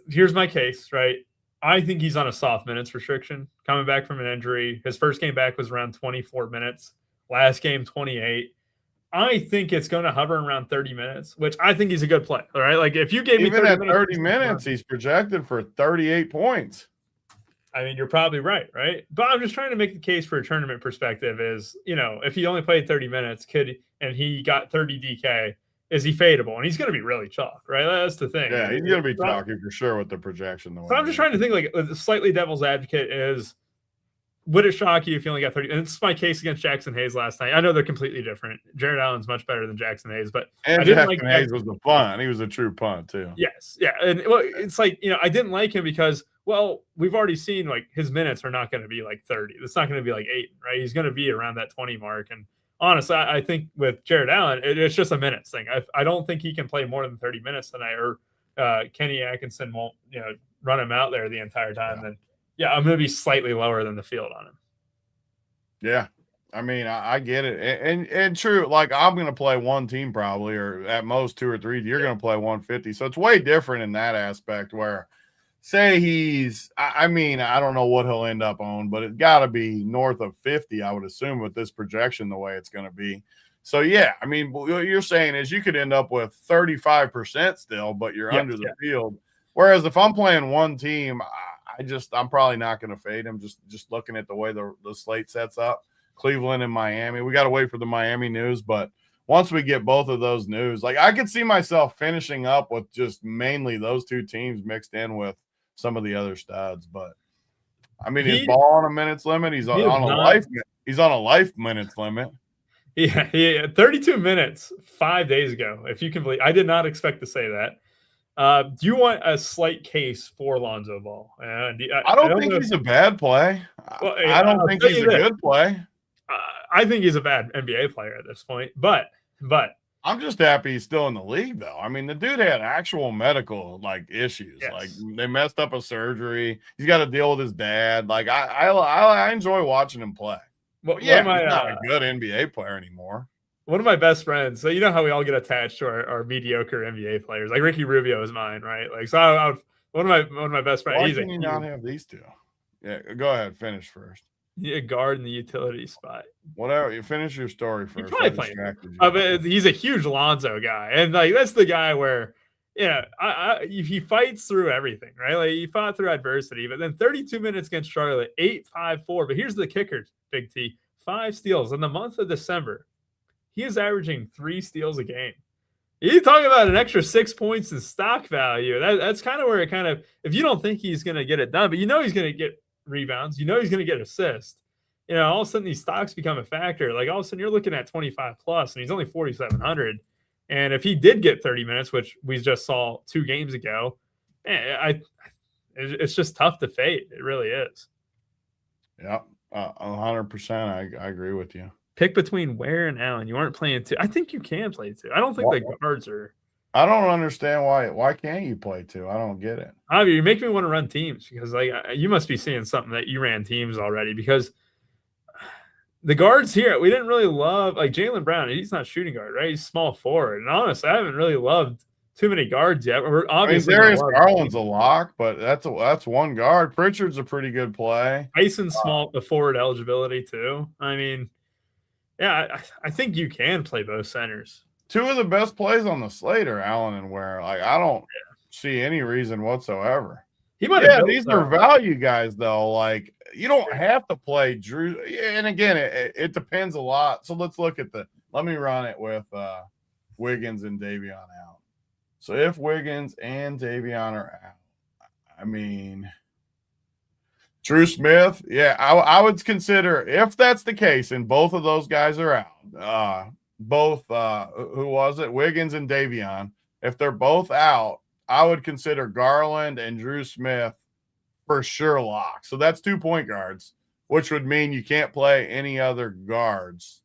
here's my case, right? I think he's on a soft minutes restriction coming back from an injury. His first game back was around 24 minutes. Last game, 28. I think it's going to hover around 30 minutes, which I think he's a good play. All right. Like if you gave me 30 minutes, he's projected for 38 points. I mean, you're probably right. But I'm just trying to make the case for a tournament perspective is, if he only played 30 minutes, and he got 30 DK, is he fadeable? And he's going to be really chalk, right? That's the thing. Yeah, he's going to be chalky for sure with the projection. So I'm just trying to think, like, the slightly devil's advocate is, would it shock you if you only got 30? And it's my case against Jackson Hayes last night. I know they're completely different. Jared Allen's much better than Jackson Hayes, but Jackson Hayes was a punt. He was a true punt too. Yes, yeah, and it's like I didn't like him because we've already seen like his minutes are not going to be like 30. It's not going to be like 8, right? He's going to be around that 20 mark. And honestly, I think with Jared Allen, it's just a minutes thing. I don't think he can play more than 30 minutes tonight, or Kenny Atkinson won't run him out there the entire time. Then. Yeah, I'm going to be slightly lower than the field on him. Yeah. I mean, I get it. And true, like I'm going to play one team probably, or at most 2 or 3. You're going to play 150. So it's way different in that aspect where say he's, I mean, I don't know what he'll end up on, but it's got to be north of 50, I would assume, with this projection the way it's going to be. So, yeah, I mean, what you're saying is you could end up with 35% still, but you're under the field. Whereas if I'm playing one team, I'm probably not going to fade him. Just looking at the way the slate sets up, Cleveland and Miami. We got to wait for the Miami news, but once we get both of those news, like I could see myself finishing up with just mainly those 2 teams mixed in with some of the other studs. But I mean, he's ball on a minutes limit. He's on a life minutes limit. Yeah, 32 minutes 5 days ago. If you can believe, I did not expect to say that. Do you want a slight case for Lonzo Ball? I don't think he's a bad play. Well, I don't think he's a good play. I think he's a bad NBA player at this point. But I'm just happy he's still in the league, though. I mean, the dude had actual medical issues. Yes. Like they messed up a surgery. He's got to deal with his dad. Like I enjoy watching him play. But yeah, he's not a good NBA player anymore. One of my best friends. So you know how we all get attached to our mediocre NBA players. Like Ricky Rubio is mine, right? Like so, one of my best friends. Why can you not have these two? Yeah, go ahead. Finish first. A guard in the utility spot. Whatever. You finish your story first. He's probably playing. He's a huge Lonzo guy, and like that's the guy where, he fights through everything, right? Like he fought through adversity, but then 32 minutes against Charlotte, 8-5-4. But here's the kicker, Big T: 5 steals in the month of December. He is averaging 3 steals a game. You talk about an extra 6 points in stock value. That's kind of where it kind of, if you don't think he's going to get it done, but he's going to get rebounds, he's going to get assists. All of a sudden these stocks become a factor. Like all of a sudden you're looking at 25 plus, and he's only 4,700. And if he did get 30 minutes, which we just saw 2 games ago, it's just tough to fade. It really is. Yeah, 100%. I agree with you. Pick between Ware and Allen. You aren't playing 2. I think you can play 2. I don't think the guards are. I don't understand why can't you play 2? I don't get it. Javier, you make me want to run teams because like you must be seeing something that you ran teams already, because the guards here, we didn't really love like Jaylen Brown. He's not shooting guard, right? He's small forward. And honestly, I haven't really loved too many guards yet. We're obviously Darius Garland's a lock, but that's one guard. Pritchard's a pretty good play. Tyson's small, the forward eligibility too. I mean, yeah, I think you can play both centers. 2 of the best plays on the slate are Allen and Ware. Like I don't see any reason whatsoever. These are value guys though. Like you don't have to play Drew. And again, it depends a lot. So let's look at let me run it with Wiggins and Davion out. So if Wiggins and Davion are out, I mean, Drew Smith, I would consider, if that's the case and both of those guys are out, who was it? Wiggins and Davion. If they're both out, I would consider Garland and Drew Smith for sure lock. So that's 2 point guards, which would mean you can't play any other guards.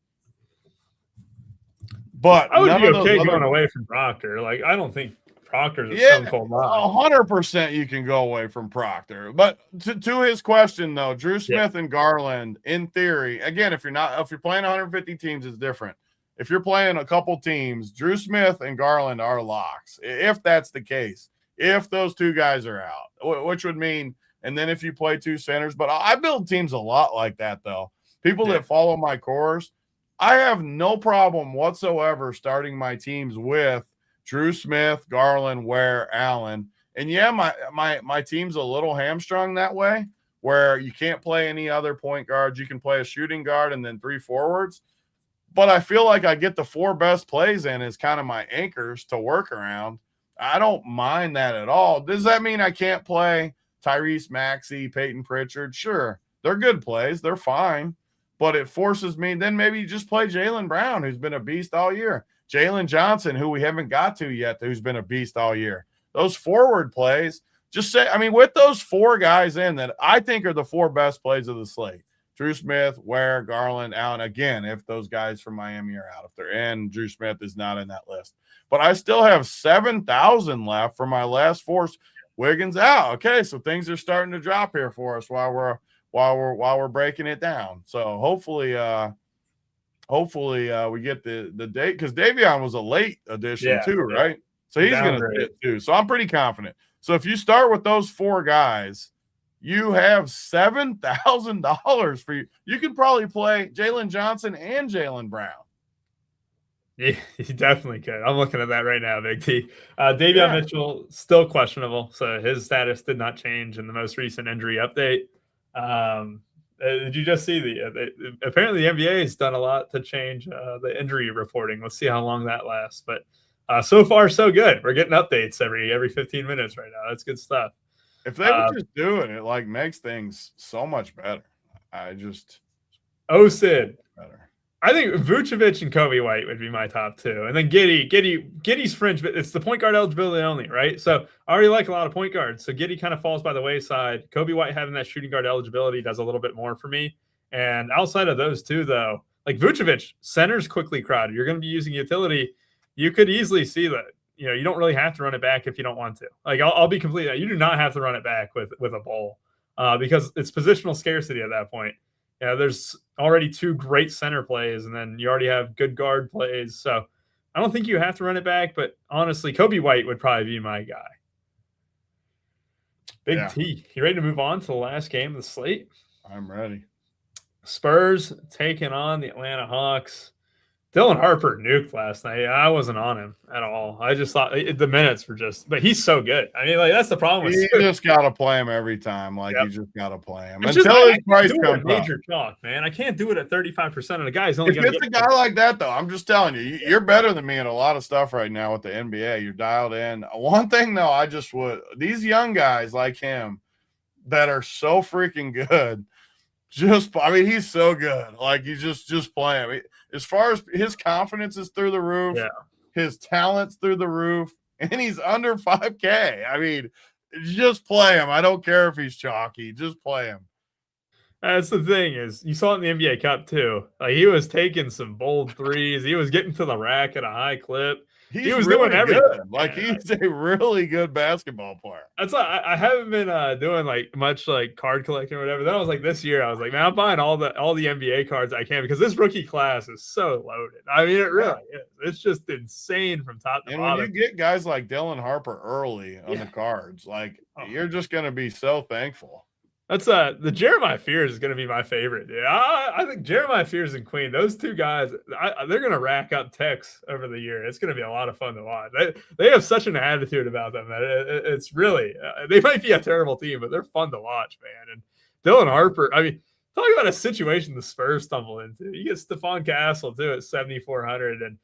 But I would be okay going away from Proctor. Like I don't think Proctor's a stone cold lock. 100% you can go away from Proctor. But to his question though, Drew Smith and Garland, in theory, again, if you're playing 150 teams, it's different. If you're playing a couple teams, Drew Smith and Garland are locks. If that's the case, if those 2 guys are out, which would mean, and then if you play 2 centers, but I build teams a lot like that though. People that follow my course, I have no problem whatsoever starting my teams with Drew Smith, Garland, Ware, Allen. And my team's a little hamstrung that way, where you can't play any other point guards. You can play a shooting guard and then 3 forwards. But I feel like I get the 4 best plays in as kind of my anchors to work around. I don't mind that at all. Does that mean I can't play Tyrese Maxey, Peyton Pritchard? Sure, they're good plays. They're fine. But it forces me, then maybe you just play Jaylen Brown, who's been a beast all year. Jalen Johnson, who we haven't got to yet, who's been a beast all year. Those forward plays, with those 4 guys in that I think are the 4 best plays of the slate. Drew Smith, Ware, Garland, Allen. Again, if those guys from Miami are out, if they're in, Drew Smith is not in that list. But I still have 7,000 left for my last 4. Wiggins out. Okay, so things are starting to drop here for us while we're breaking it down. So hopefully we get the date, because Davion was a late addition too, right? So he's going to fit too. So I'm pretty confident. So if you start with those 4 guys, you have $7,000 for you. You can probably play Jalen Johnson and Jaylen Brown. Yeah, he definitely could. I'm looking at that right now, Big T. Davion Mitchell, still questionable. So his status did not change in the most recent injury update. Did you just see apparently the NBA has done a lot to change the injury reporting. Let's see how long that lasts. But so far, so good. We're getting updates every 15 minutes right now. That's good stuff. If they would just do it, it makes things so much better. Sid. Better. I think Vucevic and Kobe White would be my top 2. And then Giddey's fringe, but it's the point guard eligibility only, right? So I already like a lot of point guards. So Giddey kind of falls by the wayside. Kobe White having that shooting guard eligibility does a little bit more for me. And outside of those 2, though, like Vucevic, center's quickly crowded. You're going to be using utility. you could easily see that, you don't really have to run it back if you don't want to. Like, I'll be completely, you do not have to run it back with a bowl because it's positional scarcity at that point. There's already 2 great center plays, and then you already have good guard plays. So I don't think you have to run it back, but honestly, Kobe White would probably be my guy. Big T. You ready to move on to the last game of the slate? I'm ready. Spurs taking on the Atlanta Hawks. Dylan Harper nuked last night. I wasn't on him at all. I just thought the minutes were but he's so good. I mean, like, that's the problem with you just got to play him every time. Like, you just got to play him until his price comes up. Major chalk, man. I can't do it at 35% of the guys. Only if it's a guy like that, though, I'm just telling you, you're better than me in a lot of stuff right now with the NBA. You're dialed in. One thing, though, these young guys like him that are so freaking good, he's so good. Like, you just play him. As far as his confidence is through the roof, his talent's through the roof, and he's under 5K. I mean, just play him. I don't care if he's chalky. Just play him. That's the thing is, you saw it in the NBA Cup too. Like, he was taking some bold threes. He was getting to the rack at a high clip. He was really doing everything. Good. Like, he's a really good basketball player. That's why I haven't been doing like much like card collecting or whatever. Then I was like, this year I was like, man, I'm buying all the NBA cards I can because this rookie class is so loaded. I mean, it really is. It's just insane from top to bottom. When you get guys like Dylan Harper early on the cards, like, you're just going to be so thankful. That's the Jeremiah Fears is going to be my favorite, dude. I think Jeremiah Fears and Queen, those 2 guys, they're going to rack up techs over the year. It's going to be a lot of fun to watch. They have such an attitude about them that it's really they might be a terrible team, but they're fun to watch, man. And Dylan Harper, I mean, talk about a situation the Spurs stumble into. You get Stephon Castle too at 7,400, and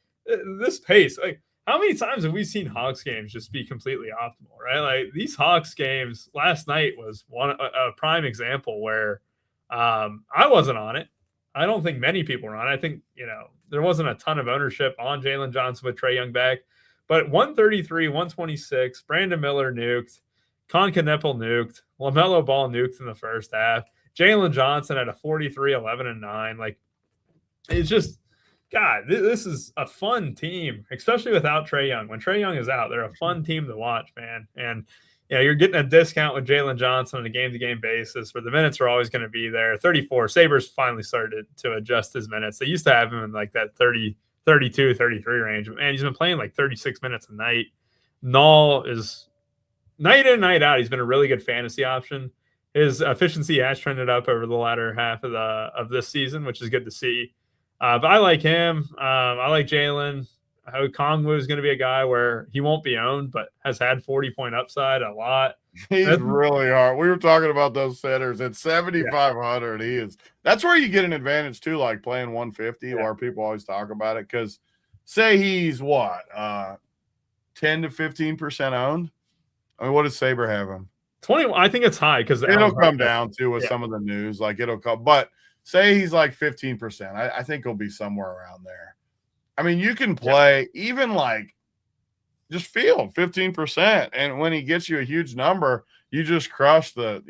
this pace, like, how many times have we seen Hawks games just be completely optimal, right? Like, these Hawks games last night was a prime example where I wasn't on it. I don't think many people were on it. I think, there wasn't a ton of ownership on Jalen Johnson with Trae Young back. But 133, 126, Brandon Miller nuked, Con Kneppel nuked, LaMelo Ball nuked in the first half. Jalen Johnson had a 43, 11, and 9. Like, it's just – God, this is a fun team, especially without Trae Young. When Trae Young is out, they're a fun team to watch, man. And you're getting a discount with Jalen Johnson on a game-to-game basis where the minutes are always going to be there. 34. Sabres finally started to adjust his minutes. They used to have him in like that 30, 32, 33 range. But, man, he's been playing like 36 minutes a night. Null is night in, night out. He's been a really good fantasy option. His efficiency has trended up over the latter half of this season, which is good to see. But I like him. I like Jalen. Kongwu is going to be a guy where he won't be owned, but has had 40-point upside a lot. He's really hard. We were talking about those centers at 7,500. He is. That's where you get an advantage too, like playing 150, where people always talk about it. Because say he's 10 to 15% owned. I mean, what does Sabre have him? 20. I think it's high because it'll come down too with some of the news. Like, it'll come, but. Say he's like 15%. I think he'll be somewhere around there. I mean, you can play even like just field 15%. And when he gets you a huge number, you just crush the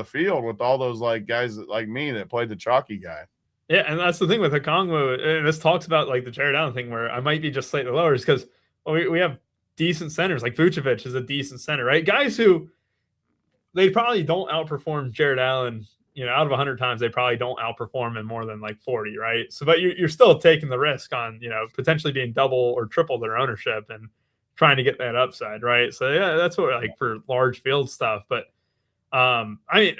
field with all those like guys like me that played the chalky guy. Yeah, and that's the thing with Okongwu. And this talks about like the Jared Allen thing where I might be just slightly lower is because we have decent centers. Like Vucevic is a decent center, right? Guys who they probably don't outperform Jared Allen. Out of 100 times, they probably don't outperform in more than like 40, right? So, but you're still taking the risk on, potentially being double or triple their ownership and trying to get that upside, right? So, yeah, that's what like for large field stuff. But, I mean,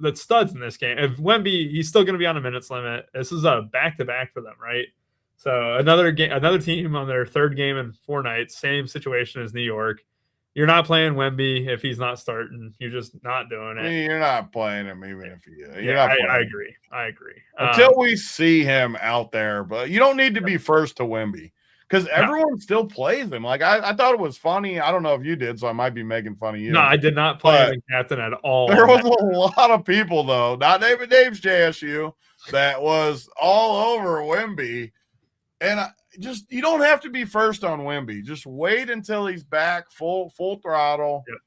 the studs in this game, if Wemby, he's still going to be on a minutes limit. This is a back-to-back for them, right? So, another team on their 3rd game in 4 nights, same situation as New York. You're not playing Wemby if he's not starting. You're just not doing it. I mean, you're not playing him even if I agree. Until we see him out there, but you don't need to be first to Wemby because everyone still plays him. Like I thought it was funny. I don't know if you did, so I might be making fun of you. No, I did not play him in captain at all. There was a lot of people though, not David Dave's JSU, that was all over Wemby, and you don't have to be first on Wemby. Just wait until he's back full throttle. Yep.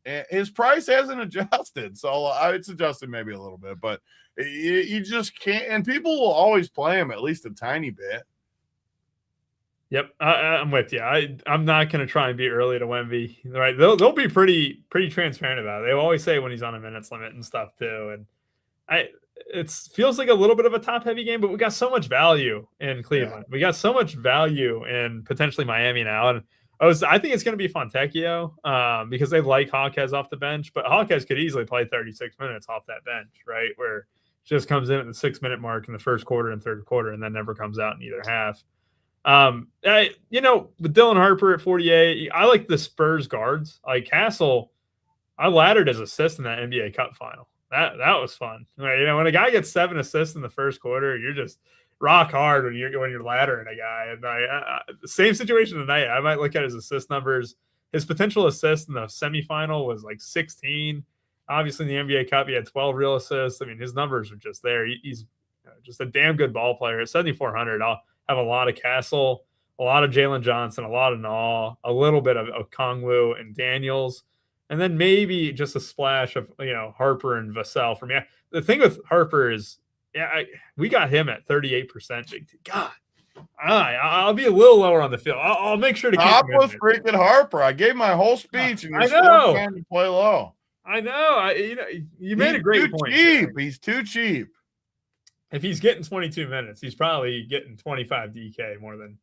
And his price hasn't adjusted, so it's adjusted maybe a little bit, but you just can't. And people will always play him at least a tiny bit. Yep, I'm with you. I'm not going to try and be early to Wemby. Right? They'll be pretty transparent about it. They always say when he's on a minutes limit and stuff too. And it feels like a little bit of a top heavy game, but we got so much value in Cleveland. We got so much value in potentially Miami now, and I think it's going to be Fontecchio because they like Hawkes off the bench, but Hawkes could easily play 36 minutes off that bench, right? Where it just comes in at the 6-minute mark in the first quarter and third quarter, and then never comes out in either half. With Dylan Harper at 48, I like the Spurs guards. Like Castle, I laddered his assist in that NBA Cup final. That was fun. Right? When a guy gets 7 assists in the first quarter, you're just rock hard when you're laddering a guy. And same situation tonight. I might look at his assist numbers. His potential assist in the semifinal was like 16. Obviously, in the NBA Cup, he had 12 real assists. I mean, his numbers are just there. He's just a damn good ball player. At 7,400, I'll have a lot of Castle, a lot of Jalen Johnson, a lot of Nall, a little bit of Kongwu and Daniels, and then maybe just a splash of Harper and Vassell for me. The thing with Harper is, we got him at 38%. Big T. God, I'll be a little lower on the field. I'll make sure to keep him was freaking Harper. I gave my whole speech, and you're still trying to play low. I know. You made a great point. Cheap. He's too cheap. If he's getting 22 minutes, he's probably getting 25 DK more than.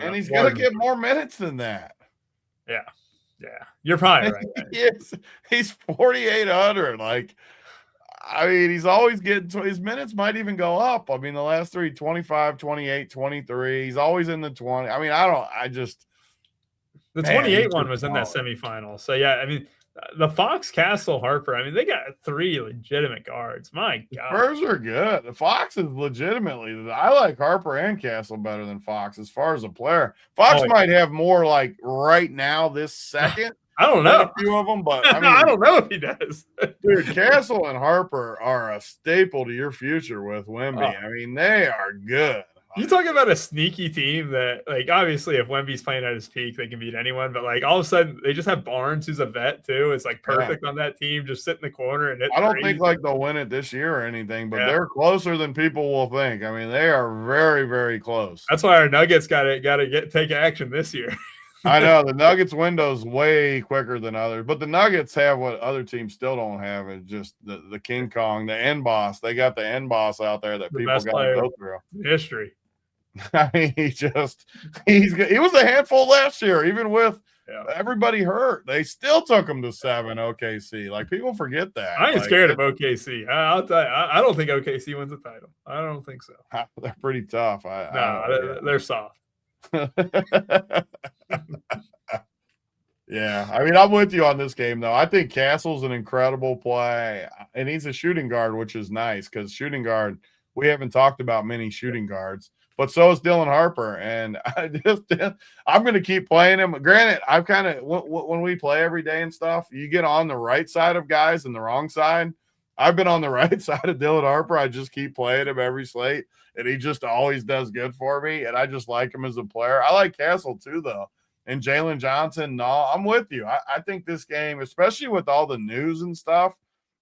And he's gonna get more minutes than that. Yeah, you're probably right. He's 4,800. Like, I mean, he's always getting his minutes might even go up. I mean, the last 3, 25, 28, 23. He's always in the 20. I mean, the 28 one was in that semifinal. So yeah, I mean. The Fox, Castle, Harper, I mean, they got 3 legitimate guards. My God. Spurs are good. The Fox is legitimately – I like Harper and Castle better than Fox as far as a player. Fox might have more like right now this second. I don't know. A few of them, but I mean, I don't know if he does. Dude, Castle and Harper are a staple to your future with Wemby. I mean, they are good. You talking about a sneaky team that, like, obviously if Wemby's playing at his peak, they can beat anyone. But, like, all of a sudden they just have Barnes, who's a vet, too. It's, like, perfect on that team. Just sit in the corner and hit. I don't think, like, they'll win it this year or anything, but they're closer than people will think. I mean, they are very, very close. That's why our Nuggets got to take action this year. I know. The Nuggets window's way quicker than others. But the Nuggets have what other teams still don't have. Is just the King Kong, the end boss. They got the end boss out there that people got to go through. History. I mean, he was a handful last year, even with everybody hurt. They still took him to 7 OKC. Like, people forget that. I ain't scared of OKC. I'll tell you, I don't think OKC wins the title. I don't think so. They're pretty tough. They're soft. Yeah, I mean, I'm with you on this game, though. I think Castle's an incredible play, and he's a shooting guard, which is nice because shooting guard, we haven't talked about many shooting guards. But so is Dylan Harper, and I'm going to keep playing him. Granted, I've kind of when we play every day and stuff, you get on the right side of guys and the wrong side. I've been on the right side of Dylan Harper. I just keep playing him every slate, and he just always does good for me, and I just like him as a player. I like Castle too, though, and Jalen Johnson. No, I'm with you. I think this game, especially with all the news and stuff,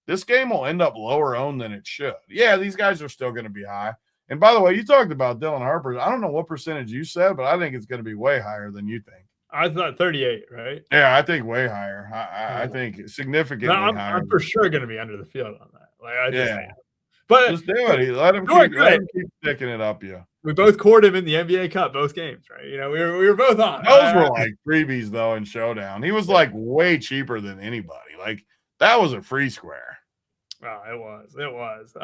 this game will end up lower owned than it should. Yeah, these guys are still going to be high. And by the way, you talked about Dylan Harper. I don't know what percentage you said, but I think it's going to be way higher than you think. I thought 38, right? Yeah, I think way higher. I think significantly higher. I'm for sure going to be under the field on that. Like, just do it. Let him keep sticking it up you. We both cored him in the NBA Cup, both games, right? We were both on. Those were like freebies, though, in Showdown. He was like way cheaper than anybody. Like, that was a free square. Oh, it was.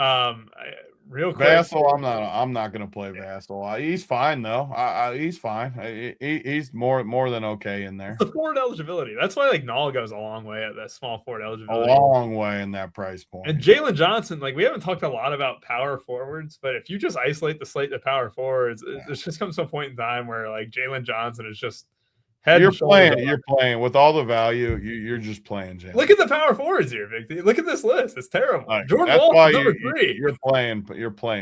Real quick, Vassell, I'm not going to play Vassell. He's fine though. He's fine. He's more than okay in there. The forward eligibility. That's why like Nall goes a long way at that small forward eligibility. A long way in that price point. And Jalen Johnson, like we haven't talked a lot about power forwards, but if you just isolate the slate to power forwards, it's just comes to a point in time where like Jalen Johnson is just. You're playing with all the value. You're just playing, Jalen. Look at the power forwards here, Vic. Look at this list. It's terrible. Like, Jordan Wall is number 3. You're playing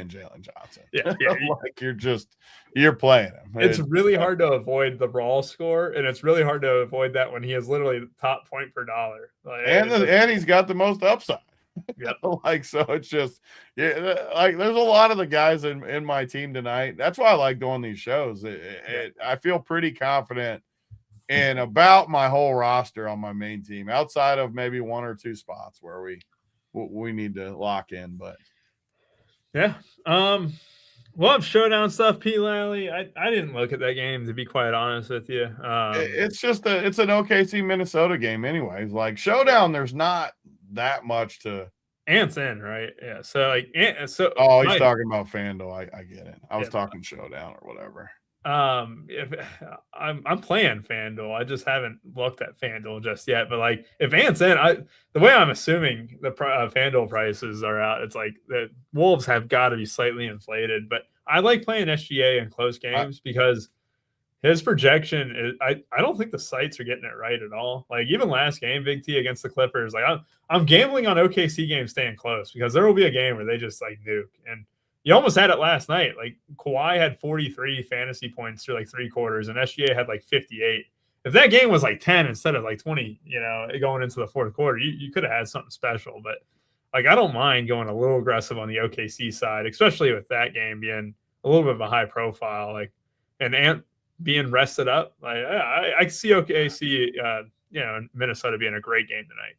Jalen Johnson. Yeah. Like you're playing him. It's really hard to avoid the raw score, and it's really hard to avoid that when he is literally the top point per dollar. Like, and he's got the most upside. Yep. Like, so it's just, yeah, like there's a lot of the guys in my team tonight. That's why I like doing these shows. I feel pretty confident in about my whole roster on my main team, outside of maybe one or two spots where we need to lock in. But yeah, we'll have showdown stuff. P. Lally, I didn't look at that game, to be quite honest with you. it's just it's an OKC Minnesota game, anyways. Like showdown, there's not that much to. Ant's in, right? Yeah. So like, so Oh, he's talking about FanDuel. I get it. I was talking showdown or whatever. If I'm playing FanDuel, I just haven't looked at FanDuel just yet. But like, if Ant's in, the way I'm assuming the FanDuel prices are out, it's like the Wolves have got to be slightly inflated. But I like playing SGA in close games because his projection is. I don't think the sites are getting it right at all. Like even last game, Big T against the Clippers, like I'm gambling on OKC games staying close because there will be a game where they just like nuke. And you almost had it last night. Like Kawhi had 43 fantasy points through like three quarters, and SGA had like 58. If that game was like 10 instead of like 20, going into the fourth quarter, you could have had something special. But like I don't mind going a little aggressive on the OKC side, especially with that game being a little bit of a high profile. Like and Ant being rested up. Like I see OKC, Minnesota being a great game tonight.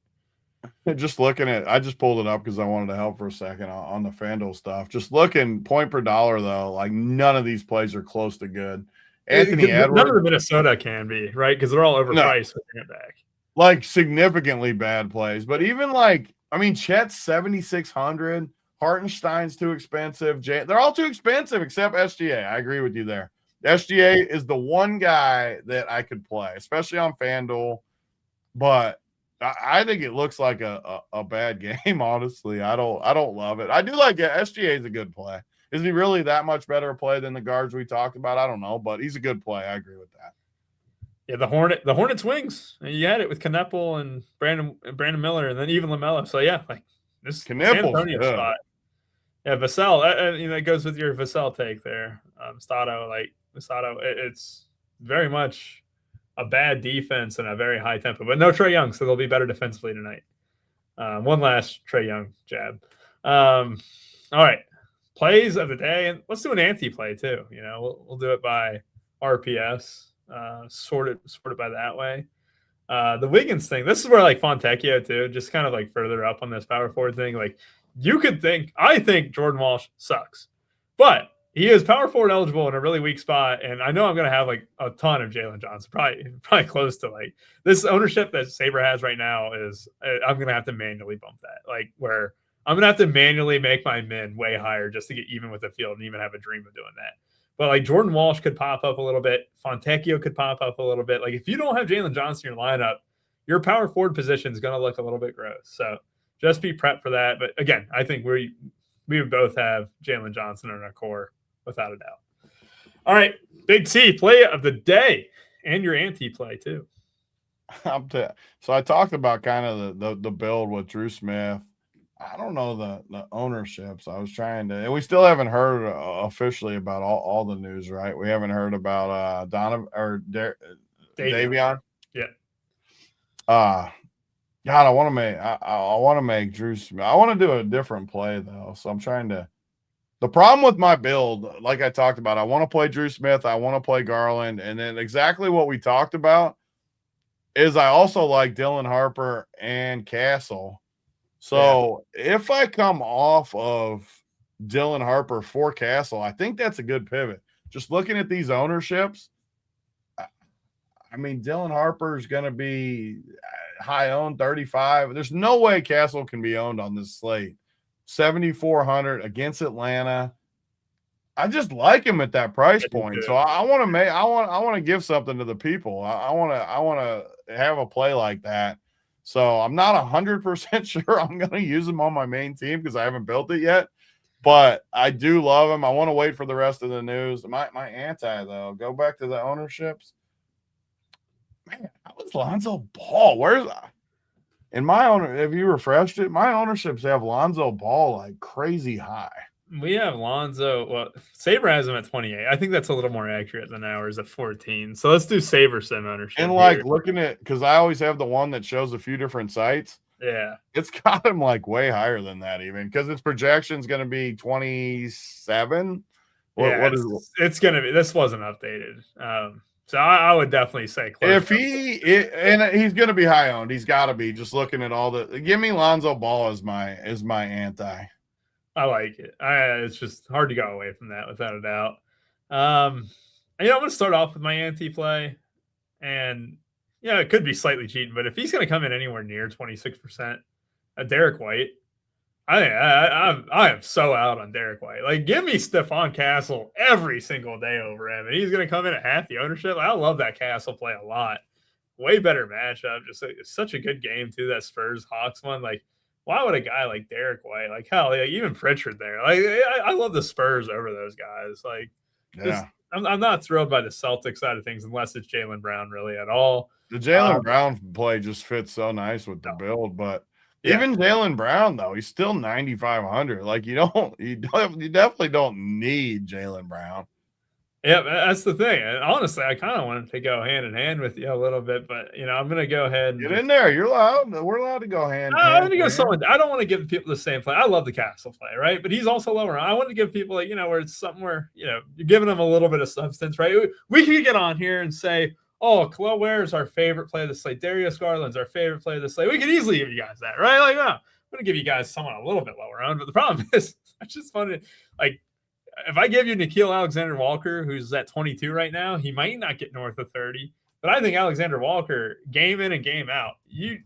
Just looking at, I just pulled it up because I wanted to help for a second on the FanDuel stuff. Just looking point per dollar though, like none of these plays are close to good. Anthony Edwards, none of the Minnesota can be right because they're all overpriced. No, back. Like significantly bad plays, but even like Chet's 7,600, Hartenstein's too expensive. They're all too expensive except SGA. I agree with you there. SGA is the one guy that I could play, especially on FanDuel, but I think it looks like a bad game, honestly. I don't love it. I do like it. SGA is a good play. Is he really that much better a play than the guards we talked about? I don't know, but he's a good play. I agree with that. Yeah, the Hornets wings. You had it with Kneppel and Brandon Miller, and then even LaMelo. So yeah, like this San Antonio spot. Yeah, Vassell. That goes with your Vassell take there. Stato, it's very much a bad defense and a very high tempo, but no Trae Young, so they'll be better defensively tonight. One last Trae Young jab. All right, plays of the day, and let's do an anti-play too. We'll do it by RPS, sort it by that way. The Wiggins thing, this is where like Fontecchio too, just kind of like further up on this power forward thing. Like I think Jordan Walsh sucks, but he is power forward eligible in a really weak spot, and I know I'm going to have like a ton of Jalen Johnson, probably close to like this ownership that Sabre has right now is I'm going to have to manually bump that, like where I'm going to have to manually make my min way higher just to get even with the field and even have a dream of doing that. But like Jordan Walsh could pop up a little bit, Fontecchio could pop up a little bit. Like if you don't have Jalen Johnson in your lineup, your power forward position is going to look a little bit gross. So just be prepped for that. But again, I think we would both have Jalen Johnson in our core, without a doubt. All right, Big T, play of the day and your anti-play too. So I talked about kind of the build with Drew Smith. I don't know the ownerships. I was trying to, and we still haven't heard officially about all the news, right? We haven't heard about Donovan or Davion. Yeah. God, I want to make Drew Smith. I want to do a different play though, so I'm trying to. The problem with my build, like I talked about, I want to play Drew Smith, I want to play Garland, and then exactly what we talked about is I also like Dylan Harper and Castle. So if I come off of Dylan Harper for Castle, I think that's a good pivot. Just looking at these ownerships, Dylan Harper is going to be high owned 35. There's no way Castle can be owned on this slate. 7,400 against Atlanta. I just like him at that price point. So I want to give something to the people. I want to have a play like that. So I'm not 100% sure I'm going to use him on my main team because I haven't built it yet. But I do love him. I want to wait for the rest of the news. My anti though, go back to the ownerships. Man, how was Lonzo Ball? Where's in my owner? Have you refreshed it? My ownerships have Lonzo Ball like crazy high. We have Lonzo. Well, Sabre has him at 28. I think that's a little more accurate than ours at 14. So let's do Sabre sim ownership. And like looking at, because I always have the one that shows a few different sites. Yeah. It's got him like way higher than that even because its projection is going to be 27. What is it's going to be? This wasn't updated. So I would definitely say close. If and he's going to be high owned. He's got to be just looking at all the. Give me Lonzo Ball as my anti. I like it. It's just hard to go away from that without a doubt. I'm going to start off with my anti play, and it could be slightly cheating, but if he's going to come in anywhere near 26%, Derek White, I am so out on Derek White. Like, give me Stephon Castle every single day over him, and he's going to come in at half the ownership. I love that Castle play a lot. Way better matchup. Just it's such a good game too. That Spurs Hawks one. Like, why would a guy like Derek White, like hell, even Pritchard there? Like, I love the Spurs over those guys. Like, I'm not thrilled by the Celtics side of things unless it's Jaylen Brown really at all. The Jaylen Brown play just fits so nice with the build, but. Even Jaylen Brown, though, he's still 9,500. Like, you definitely don't need Jaylen Brown. Yeah, that's the thing. And honestly, I kind of wanted to go hand in hand with you a little bit, but I'm going to go ahead and get in there. You're allowed. We're allowed to go hand. I'm going to go someone. I don't want to give people the same play. I love the Castle play, right? But he's also lower. I want to give people like where it's something where you're giving them a little bit of substance, right? We could get on here and say, oh, Khalil Ware is our favorite play of the slate. Darius Garland's our favorite play of the slate. We could easily give you guys that, right? Like, no, I'm going to give you guys someone a little bit lower on. But the problem is, it's just funny. Like, if I give you Nickeil Alexander-Walker, who's at 22 right now, he might not get north of 30. But I think Alexander-Walker, game in and game out, you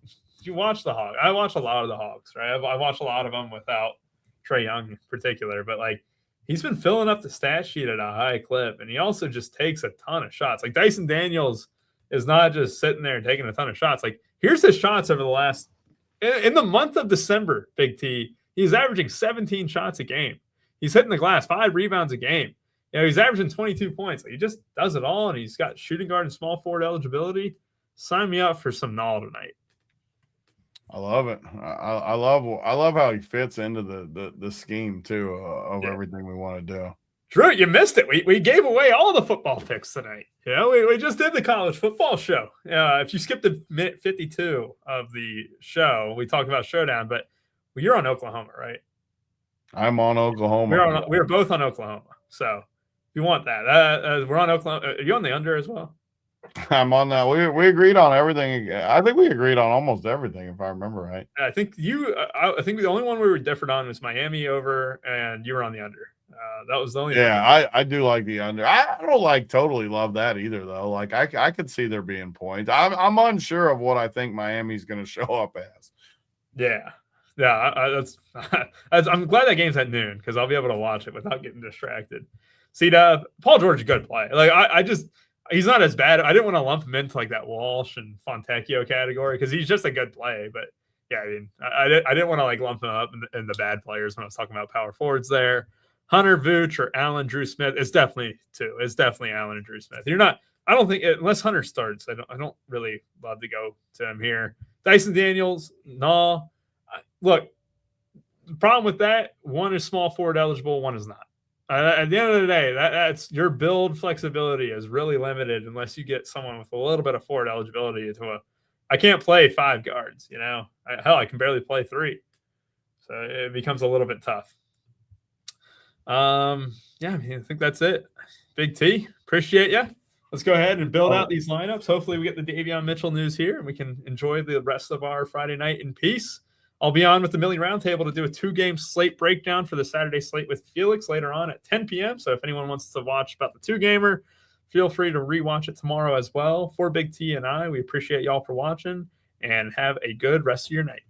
watch the Hawks. I watch a lot of the Hawks, right? I watch a lot of them without Trae Young in particular. But, like, he's been filling up the stat sheet at a high clip, and he also just takes a ton of shots. Like, Dyson Daniels is not just sitting there and taking a ton of shots. Like, here's his shots over the last – in the month of December, Big T, he's averaging 17 shots a game. He's hitting the glass, 5 rebounds a game. He's averaging 22 points. Like, he just does it all, and he's got shooting guard and small forward eligibility. Sign me up for some Null tonight. I love it. I love how he fits into the scheme too of everything we want to do. Drew, you missed it. We gave away all the football picks tonight. We just did the college football show. If you skipped the minute 52 of the show, we talked about Showdown, but you're on Oklahoma, right? I'm on Oklahoma. We're both on Oklahoma. So if you want that, we're on Oklahoma. Are you on the under as well? I'm on that. We agreed on everything. I think we agreed on almost everything, if I remember right. I think I think the only one we were different on was Miami over, and you were on the under. That was the only. Yeah, I do like the under. I don't totally love that either, though. Like I could see there being points. I'm unsure of what I think Miami's going to show up as. Yeah. I'm glad that game's at noon because I'll be able to watch it without getting distracted. See, Paul George is a good play. Like he's not as bad. I didn't want to lump him into like that Walsh and Fontecchio category because he's just a good play. But yeah, I mean, I didn't want to like lump him up in the bad players when I was talking about power forwards there. Hunter Vooch or Allen Drew Smith. It's definitely two. It's definitely Allen and Drew Smith. I don't think unless Hunter starts, I don't really love to go to him here. Dyson Daniels, no. Look, the problem with that, one is small forward eligible, one is not. At the end of the day, that's your build flexibility is really limited unless you get someone with a little bit of forward eligibility I can't play 5 guards, I can barely play 3. So it becomes a little bit tough. I think that's it. Big T, appreciate you. Let's go ahead and build out these lineups. Hopefully we get the Davion Mitchell news here and we can enjoy the rest of our Friday night in peace. I'll be on with the Millie Roundtable to do a 2-game slate breakdown for the Saturday slate with Felix later on at 10 p.m. So if anyone wants to watch about the 2-gamer, feel free to rewatch it tomorrow as well. For Big T and I, we appreciate y'all for watching and have a good rest of your night.